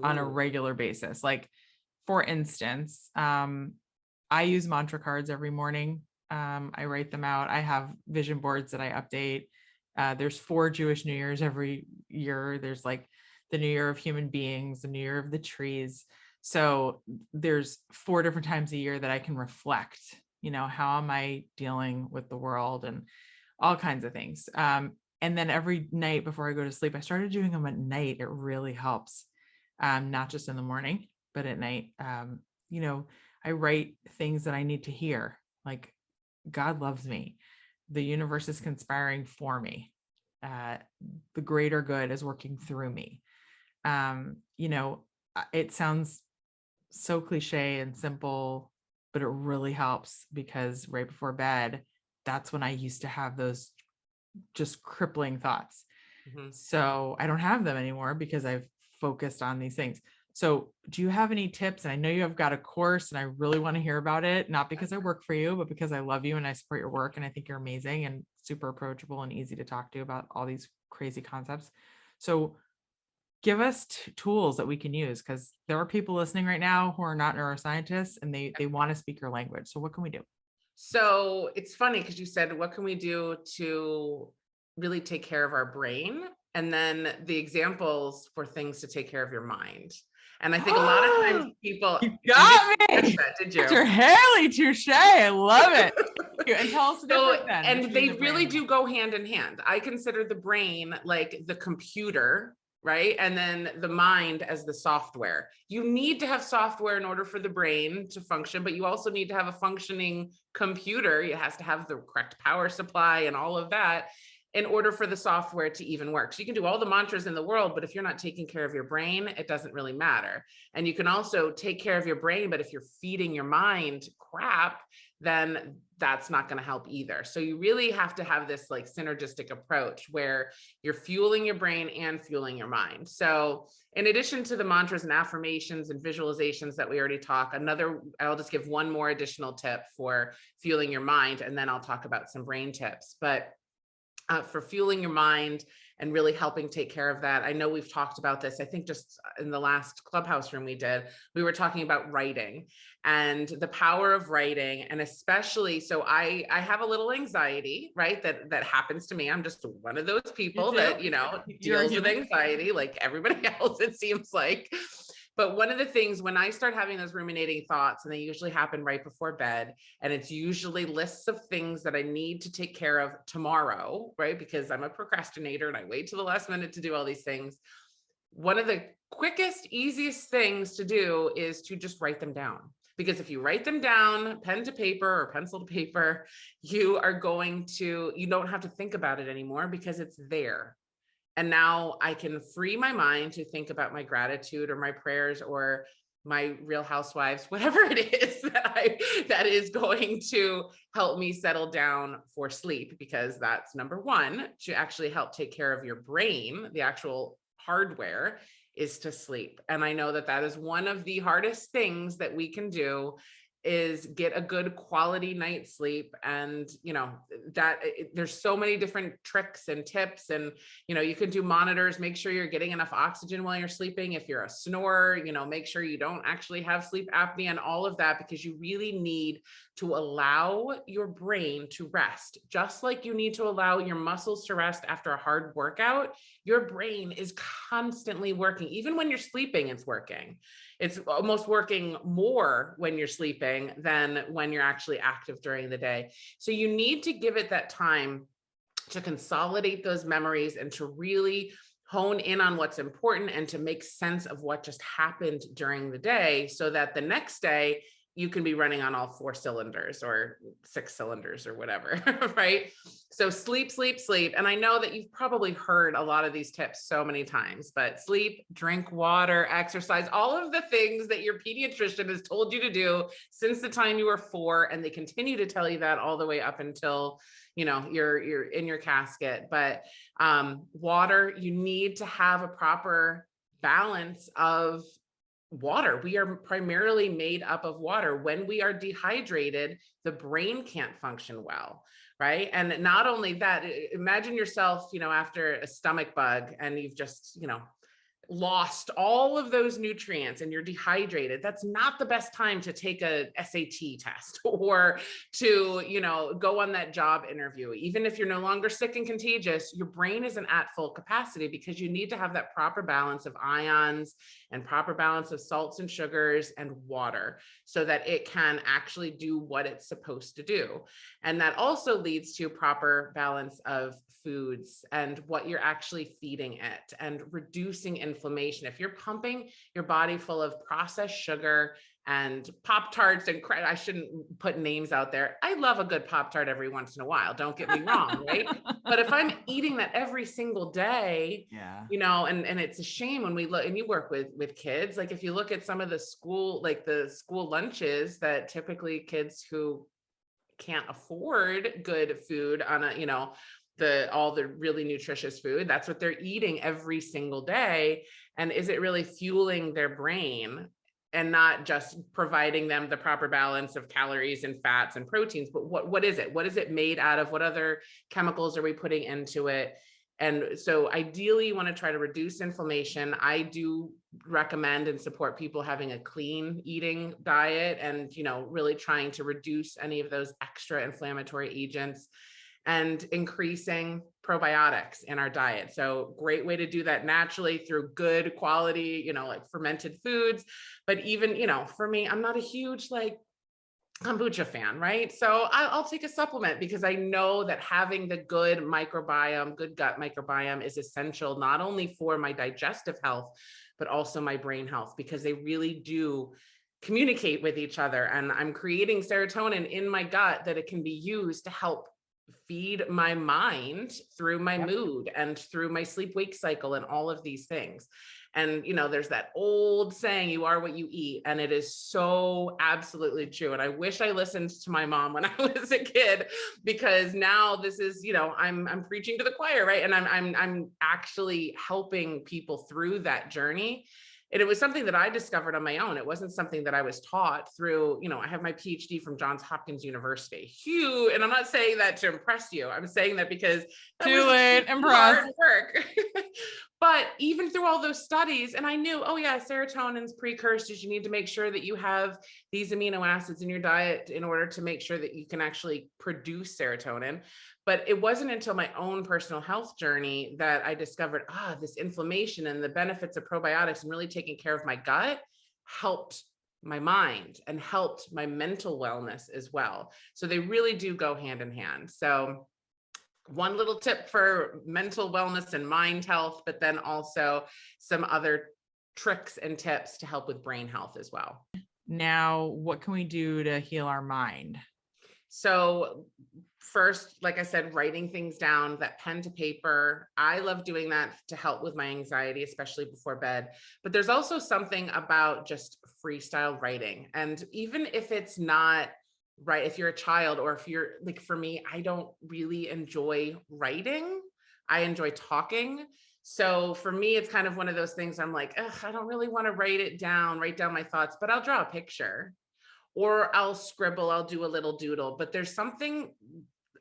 on a regular basis? Like, for instance, I use mantra cards every morning. I write them out. I have vision boards that I update. There's 4 Jewish New Years every year. There's like the New Year of Human Beings, the New Year of the Trees. So there's 4 different times a year that I can reflect, how am I dealing with the world and all kinds of things. And then every night before I go to sleep, I started doing them at night. It really helps. Not just in the morning, but at night. I write things that I need to hear, like God loves me. The universe is conspiring for me. The greater good is working through me. It sounds so cliche and simple, but it really helps, because right before bed, that's when I used to have those just crippling thoughts. Mm-hmm. So I don't have them anymore because I've focused on these things. So do you have any tips? And I know you have got a course and I really want to hear about it, not because I work for you, but because I love you and I support your work. And I think you're amazing and super approachable and easy to talk to about all these crazy concepts. So give us tools that we can use, because there are people listening right now who are not neuroscientists and they want to speak your language. So what can we do? So it's funny because you said, what can we do to really take care of our brain? And then the examples for things to take care of your mind. And I think a lot of times people you got me. Did you? Dr. Hayley, touche. I love it. And tell us the difference then. And they really do go hand in hand. I consider the brain like the computer, right? And then the mind as the software. You need to have software in order for the brain to function, but you also need to have a functioning computer. It has to have the correct power supply and all of that in order for the software to even work. So you can do all the mantras in the world, but if you're not taking care of your brain, it doesn't really matter. And you can also take care of your brain, but if you're feeding your mind crap, then that's not going to help either. So you really have to have this like synergistic approach where you're fueling your brain and fueling your mind. So in addition to the mantras and affirmations and visualizations that we already talked, I'll just give one more additional tip for fueling your mind, and then I'll talk about some brain tips. But for fueling your mind and really helping take care of that. I know we've talked about this. I think just in the last Clubhouse room we were talking about writing and the power of writing. And especially, so I have a little anxiety, right? That happens to me. I'm just one of those people that, deals with anxiety like everybody else, it seems like. But one of the things when I start having those ruminating thoughts, and they usually happen right before bed, and it's usually lists of things that I need to take care of tomorrow, right? Because I'm a procrastinator and I wait till the last minute to do all these things. One of the quickest, easiest things to do is to just write them down. Because if you write them down, pen to paper or pencil to paper, you don't have to think about it anymore because it's there. And now I can free my mind to think about my gratitude or my prayers or my Real Housewives, whatever it is that is going to help me settle down for sleep, because that's number one, to actually help take care of your brain. The actual hardware is to sleep. And I know that that is one of the hardest things that we can do, is get a good quality night's sleep. And there's so many different tricks and tips, and you can do monitors, make sure you're getting enough oxygen while you're sleeping. If you're a snorer, make sure you don't actually have sleep apnea and all of that, because you really need to allow your brain to rest. Just like you need to allow your muscles to rest after a hard workout, your brain is constantly working. Even when you're sleeping, it's working. It's almost working more when you're sleeping than when you're actually active during the day. So you need to give it that time to consolidate those memories and to really hone in on what's important and to make sense of what just happened during the day, so that the next day you can be running on all 4 cylinders or 6 cylinders or whatever, right? So sleep, sleep, sleep. And I know that you've probably heard a lot of these tips so many times, but sleep, drink water, exercise, all of the things that your pediatrician has told you to do since the time you were 4, and they continue to tell you that all the way up until you're in your casket. But water, you need to have a proper balance of water. We are primarily made up of water. When we are dehydrated, the brain can't function well, right? And not only that, imagine yourself, after a stomach bug and you've just, lost all of those nutrients and you're dehydrated. That's not the best time to take a SAT test or to, go on that job interview. Even if you're no longer sick and contagious, your brain isn't at full capacity, because you need to have that proper balance of ions and proper balance of salts and sugars and water, so that it can actually do what it's supposed to do. And that also leads to proper balance of foods and what you're actually feeding it, and reducing inflammation. If you're pumping your body full of processed sugar and Pop-Tarts and I shouldn't put names out there. I love a good Pop-Tart every once in a while. Don't get me wrong, right? But if I'm eating that every single day, and it's a shame when we look, and you work with kids, like if you look at some of the school lunches that typically kids who can't afford good food on all the really nutritious food, that's what they're eating every single day. And is it really fueling their brain, and not just providing them the proper balance of calories and fats and proteins? But what is it? What is it made out of? What other chemicals are we putting into it? And so ideally you want to try to reduce inflammation. I do recommend and support people having a clean eating diet, and, really trying to reduce any of those extra inflammatory agents, and increasing probiotics in our diet. So great way to do that naturally through good quality, like fermented foods. But even, for me, I'm not a huge kombucha fan, right? So I'll take a supplement, because I know that having the good microbiome, good gut microbiome, is essential not only for my digestive health, but also my brain health, because they really do communicate with each other. And I'm creating serotonin in my gut that it can be used to help feed my mind through my mood and through my sleep-wake cycle and all of these things. And, there's that old saying, you are what you eat. And it is so absolutely true. And I wish I listened to my mom when I was a kid, because now this is, I'm preaching to the choir, right? And I'm actually helping people through that journey. And it was something that I discovered on my own. It wasn't something that I was taught through, I have my PhD from Johns Hopkins University. Huge. And I'm not saying that to impress you. I'm saying that because hard work. But even through all those studies, and I knew, serotonin's precursors, you need to make sure that you have these amino acids in your diet in order to make sure that you can actually produce serotonin. But it wasn't until my own personal health journey that I discovered, this inflammation and the benefits of probiotics and really taking care of my gut helped my mind and helped my mental wellness as well. So they really do go hand in hand. So one little tip for mental wellness and mind health, but then also some other tricks and tips to help with brain health as well. Now, what can we do to heal our mind? So first, like I said, writing things down, that pen to paper. I love doing that to help with my anxiety, especially before bed. But there's also something about just freestyle writing. And even if it's not right, if you're a child, or if you're for me, I don't really enjoy writing. I enjoy talking. So for me, it's kind of one of those things I'm like, ugh, I don't really want to write down my thoughts, but I'll draw a picture or I'll scribble, I'll do a little doodle. But there's something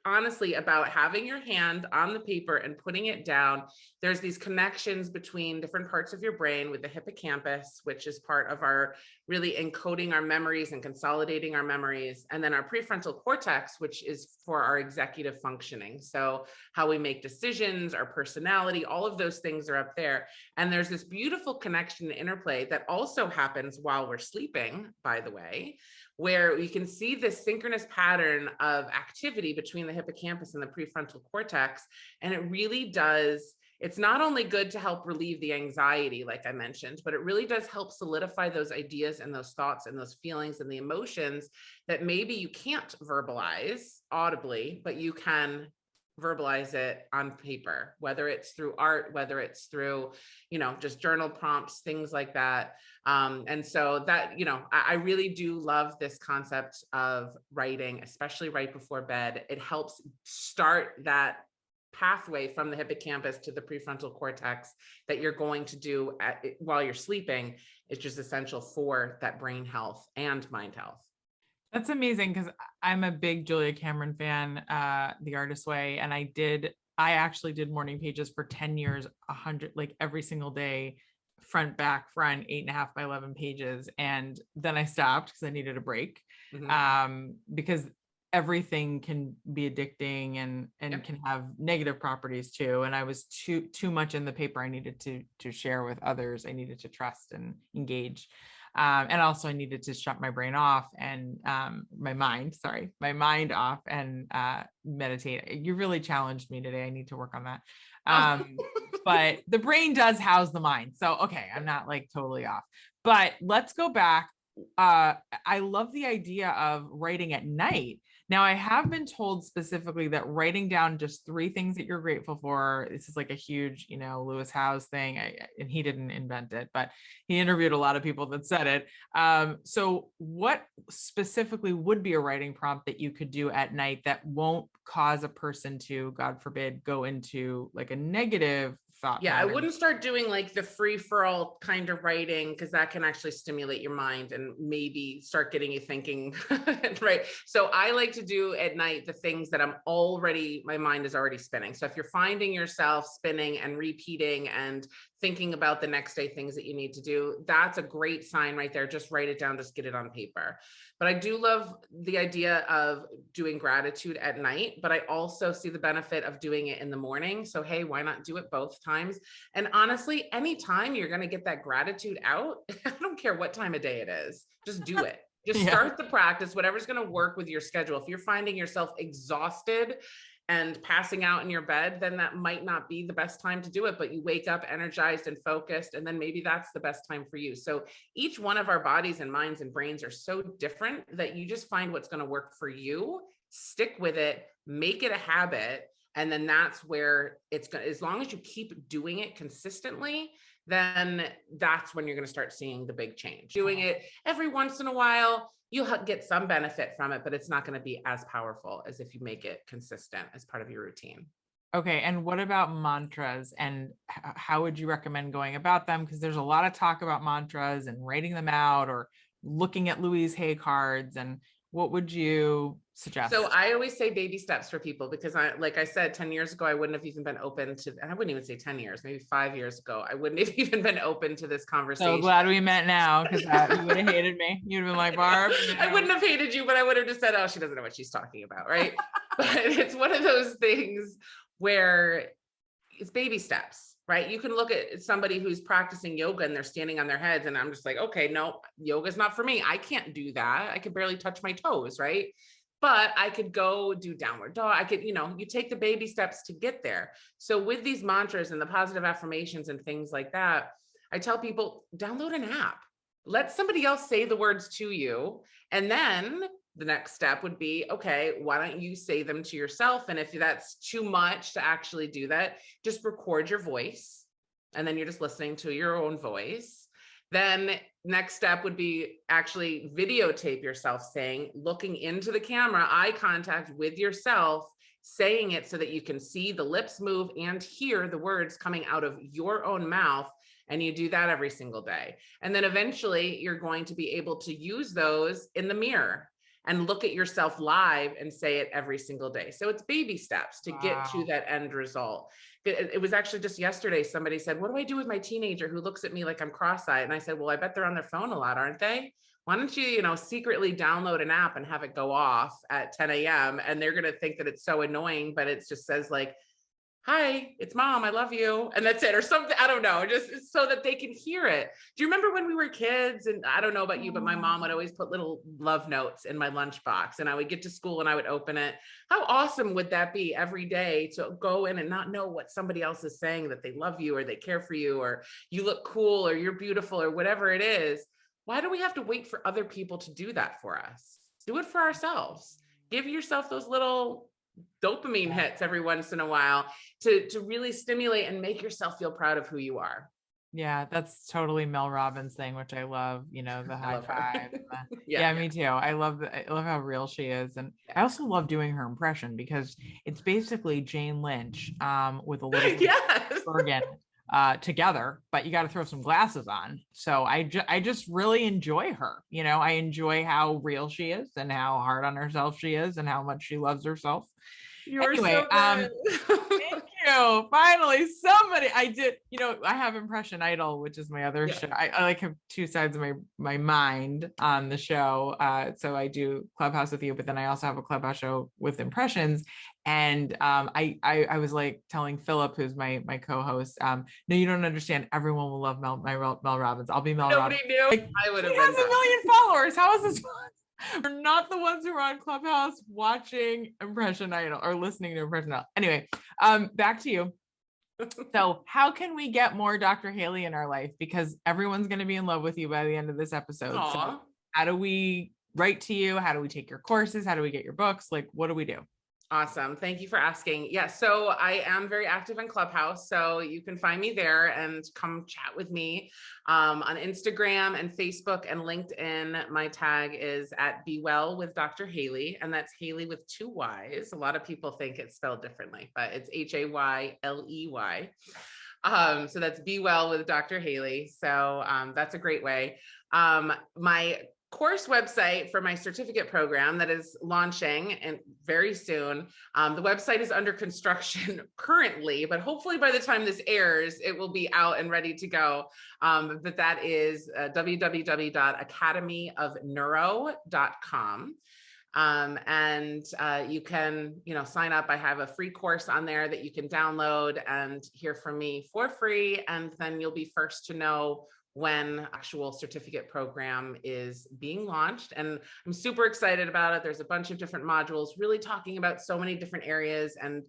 honestly about having your hand on the paper and putting it down. There's these connections between different parts of your brain with the hippocampus, which is part of our really encoding our memories and consolidating our memories, and then our prefrontal cortex, which is for our executive functioning. So how we make decisions, our personality, all of those things are up there. And there's this beautiful connection and interplay that also happens while we're sleeping, by the way, where you can see this synchronous pattern of activity between the hippocampus and the prefrontal cortex. And it really does, it's not only good to help relieve the anxiety, like I mentioned, but it really does help solidify those ideas and those thoughts and those feelings and the emotions that maybe you can't verbalize audibly, but you can verbalize it on paper, whether it's through art, whether it's through, just journal prompts, things like that. And so that, I really do love this concept of writing, especially right before bed. It helps start that pathway from the hippocampus to the prefrontal cortex that you're going to do while you're sleeping. It's just essential for that brain health and mind health. That's amazing, because I'm a big Julia Cameron fan, The Artist's Way. And I actually did morning pages for 10 years, 100, like every single day, front, 8.5 by 11 pages. And then I stopped because I needed a break. Because everything can be addicting and Yep. can have negative properties too. And I was too much in the paper. I needed to share with others. I needed to trust and engage. And also I needed to shut my brain off and my mind off and meditate. You really challenged me today. I need to work on that. But the brain does house the mind. So, okay, I'm not like totally off, but let's go back. I love the idea of writing at night. Now, I have been told specifically that writing down just 3 things that you're grateful for, this is like a huge, Lewis Howes thing, and he didn't invent it, but he interviewed a lot of people that said it. So what specifically would be a writing prompt that you could do at night that won't cause a person to, God forbid, go into like a negative thought pattern? I wouldn't start doing like the free for all kind of writing, because that can actually stimulate your mind and maybe start getting you thinking. Right. So I like to do at night the things that my mind is already spinning. So if you're finding yourself spinning and repeating and thinking about the next day things that you need to do, that's a great sign right there. Just write it down, just get it on paper. But I do love the idea of doing gratitude at night, but I also see the benefit of doing it in the morning. So, hey, why not do it both times? And honestly, anytime you're going to get that gratitude out, I don't care what time of day it is, just do it. Just start the practice, whatever's going to work with your schedule. If you're finding yourself exhausted and passing out in your bed, then that might not be the best time to do it, but you wake up energized and focused, and then maybe that's the best time for you. So each one of our bodies and minds and brains are so different that you just find what's going to work for you, stick with it, make it a habit. And then that's where it's going to, as long as you keep doing it consistently, then that's when you're going to start seeing the big change. Doing it every once in a while, you'll get some benefit from it, but it's not going to be as powerful as if you make it consistent as part of your routine. Okay. And what about mantras, and how would you recommend going about them? Because there's a lot of talk about mantras and writing them out or looking at Louise Hay cards. And what would you suggest? So I always say baby steps for people, because like I said, 10 years ago, I wouldn't have even been open to, and I wouldn't even say 10 years, maybe 5 years ago, I wouldn't have even been open to this conversation. So glad we met now, because you would have hated me. You'd have been like, Barb. I wouldn't have hated you, but I would have just said, oh, she doesn't know what she's talking about. Right. But it's one of those things where it's baby steps, right? You can look at somebody who's practicing yoga and they're standing on their heads, and I'm just like, okay, no, yoga's not for me. I can't do that. I could barely touch my toes, right? But I could go do downward dog. I could, you take the baby steps to get there. So with these mantras and the positive affirmations and things like that, I tell people, download an app. Let somebody else say the words to you. And then the next step would be, okay, why don't you say them to yourself? And if that's too much to actually do that, just record your voice. And then you're just listening to your own voice. Then next step would be actually videotape yourself looking into the camera, eye contact with yourself, saying it so that you can see the lips move and hear the words coming out of your own mouth. And you do that every single day. And then eventually you're going to be able to use those in the mirror and look at yourself live and say it every single day. So it's baby steps to get to that end result. It was actually just yesterday, somebody said, what do I do with my teenager who looks at me like I'm cross-eyed? And I said, well, I bet they're on their phone a lot, aren't they? Why don't you, secretly download an app and have it go off at 10 a.m. and they're going to think that it's so annoying, but it just says like, hi, it's mom, I love you. And that's it, or something. I don't know, just so that they can hear it. Do you remember when we were kids? And I don't know about you, but my mom would always put little love notes in my lunchbox and I would get to school and I would open it. How awesome would that be every day to go in and not know what somebody else is saying, that they love you or they care for you or you look cool or you're beautiful or whatever it is. Why do we have to wait for other people to do that for us? Do it for ourselves. Give yourself those little dopamine hits every once in a while to really stimulate and make yourself feel proud of who you are. Yeah, that's totally Mel Robbins thing, which I love, the high five. Yeah, me too. I love how real she is. And I also love doing her impression because it's basically Jane Lynch with a little yes. Bergen together, but you got to throw some glasses on. So I just really enjoy her. I enjoy how real she is and how hard on herself she is and how much she loves herself. Anyway, thank you. Finally, somebody. I did. I have Impression Idol, which is my other show. I like have two sides of my mind on the show. So I do Clubhouse with you, but then I also have a Clubhouse show with Impressions. And I was like telling Philip, who's my co-host, no, you don't understand. Everyone will love Mel Robbins. I'll be Mel Robbins. Nobody knew. Like, I would have. He has 1 million followers. How is this fun? We're not the ones who are on Clubhouse watching Impression Idol or listening to Impression Idol. Anyway, back to you. So how can we get more Dr. Hayley in our life? Because everyone's going to be in love with you by the end of this episode. Aww. So how do we write to you? How do we take your courses? How do we get your books? Like, what do we do? Awesome. Thank you for asking. Yeah, so I am very active in Clubhouse, so you can find me there and come chat with me on Instagram and Facebook and LinkedIn. My tag is at Be Well with Dr. Hayley, and that's Hayley with 2 Y's. A lot of people think it's spelled differently, but it's Hayley. So that's Be Well with Dr. Hayley. So that's a great way. My course website for my certificate program that is launching and very soon. The website is under construction currently, but hopefully by the time this airs, it will be out and ready to go. But that is www.academyofneuro.com. And you can, sign up. I have a free course on there that you can download and hear from me for free. And then you'll be first to know when actual certificate program is being launched. And I'm super excited about it. There's a bunch of different modules really talking about so many different areas and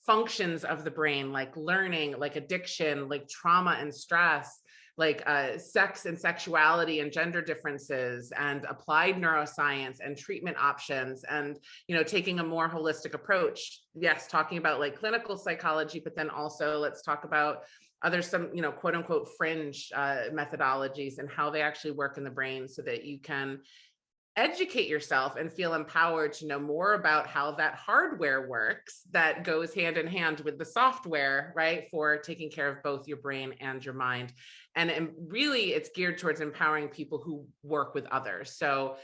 functions of the brain, like learning, like addiction, like trauma and stress, like sex and sexuality and gender differences, and applied neuroscience and treatment options, and taking a more holistic approach. Yes, talking about like clinical psychology, but then also let's talk about some quote unquote fringe methodologies and how they actually work in the brain, so that you can educate yourself and feel empowered to know more about how that hardware works that goes hand in hand with the software, right? For taking care of both your brain and your mind. And really it's geared towards empowering people who work with others. So,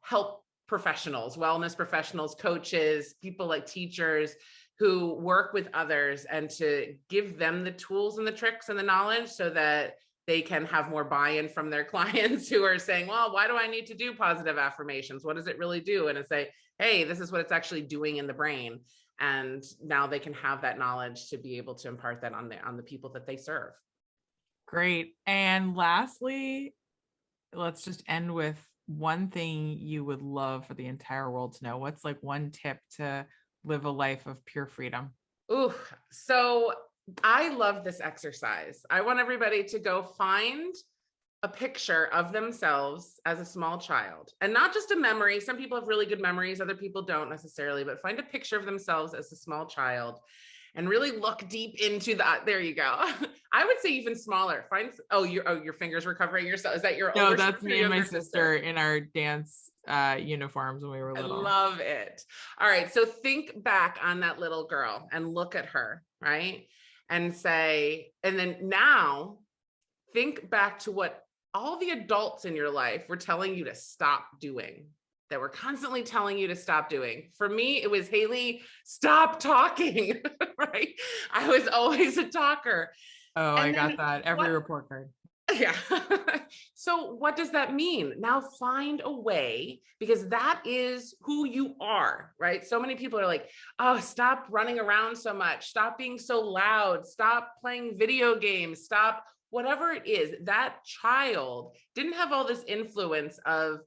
help professionals, wellness professionals, coaches, people like teachers who work with others, and to give them the tools and the tricks and the knowledge so that they can have more buy-in from their clients who are saying, well, why do I need to do positive affirmations? What does it really do? And it's say, hey, this is what it's actually doing in the brain. And now they can have that knowledge to be able to impart that on the people that they serve. Great. And lastly, let's just end with one thing you would love for the entire world to know. What's like one tip to live a life of pure freedom? Ooh, so I love this exercise. I want everybody to go find a picture of themselves as a small child, and not just a memory. Some people have really good memories, other people don't necessarily, but find a picture of themselves as a small child and really look deep into that. There you go. I would say even smaller. Your fingers were covering yourself. Is that your No, older that's sister or me and my younger sister in our dance uniforms when we were I little. love it. All right. So think back on that little girl and look at her, right? And say, and then now think back to what all the adults in your life were telling you to stop doing, that were constantly telling you to stop doing. For me, it was, Hayley, stop talking, right? I was always a talker. Oh, And I got then that. Every report card. Yeah. So what does that mean? Now find a way, because that is who you are, right? So many people are like, oh, stop running around so much. Stop being so loud. Stop playing video games. Stop whatever it is. That child didn't have all this influence of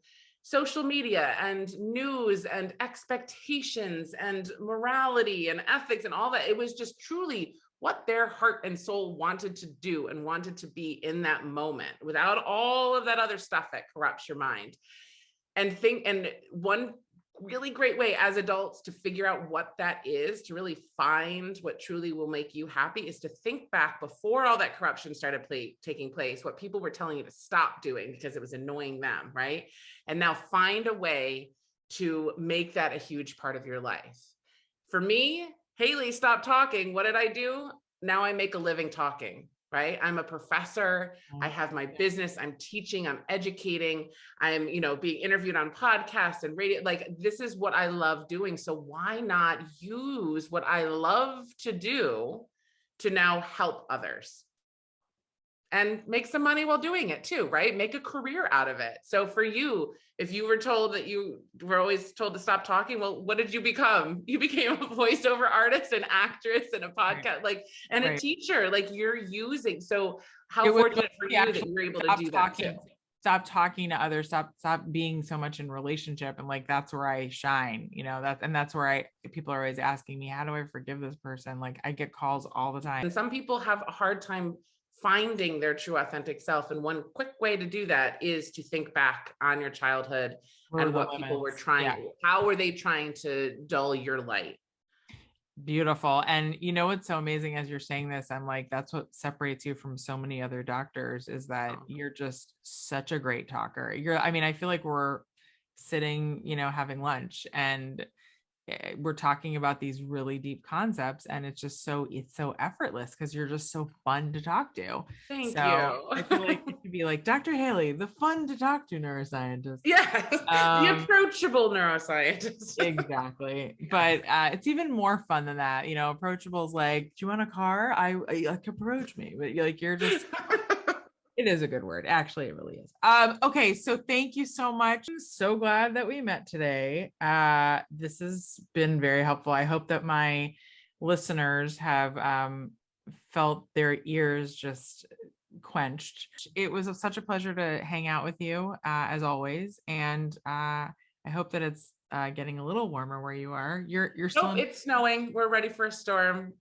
social media and news and expectations and morality and ethics and all that. It was just truly what their heart and soul wanted to do and wanted to be in that moment, without all of that other stuff that corrupts your mind. And one really great way as adults to figure out what that is, to really find what truly will make you happy, is to think back before all that corruption started taking place, what people were telling you to stop doing because it was annoying them, right? And now find a way to make that a huge part of your life. For me, Hayley, stop talking. What did I do? Now I make a living talking, right? I'm a professor. I have my business. I'm teaching, I'm educating. I'm, being interviewed on podcasts and radio. Like, this is what I love doing. So why not use what I love to do to now help others and make some money while doing it too, right? Make a career out of it. So for you, if you were told that you were always told to stop talking, well, what did you become? You became a voiceover artist, an actress, and a podcast, and a teacher, you're using. So how fortunate for you that you were able to do that too. Stop talking to others, stop being so much in relationship. And that's where I shine, that's where people are always asking me, how do I forgive this person? I get calls all the time. And some people have a hard time finding their true authentic self. And one quick way to do that is to think back on your childhood and what people were how were they trying to dull your light? Beautiful. And what's so amazing as you're saying this, I'm like, that's what separates you from so many other doctors, is that you're just such a great talker. I feel like we're sitting, having lunch, and we're talking about these really deep concepts, and it's so effortless because you're just so fun to talk to. Thank you. I feel like it should be like Dr. Hayley, the fun to talk to neuroscientist. Yes, the approachable neuroscientist. Exactly. But it's even more fun than that. Approachable is like, do you want a car? I approach me, but you're just it is a good word. Actually, it really is. Okay. So thank you so much. I'm so glad that we met today. This has been very helpful. I hope that my listeners have felt their ears just quenched. It was such a pleasure to hang out with you, as always. And I hope that it's getting a little warmer where you are. You're still it's snowing. We're ready for a storm.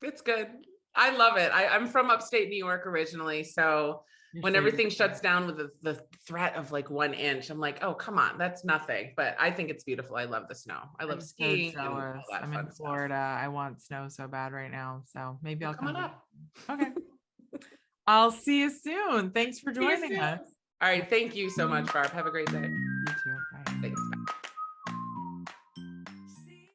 It's good. I love it. I'm from upstate New York originally. So when everything shuts down with the threat of 1 inch, I'm like, oh, come on, that's nothing. But I think it's beautiful. I love the snow. I love skiing. So jealous. I'm in Florida. I want snow so bad right now. So maybe I'll come up. Okay. I'll see you soon. Thanks for joining us. All right. Thank you so much, Barb. Have a great day.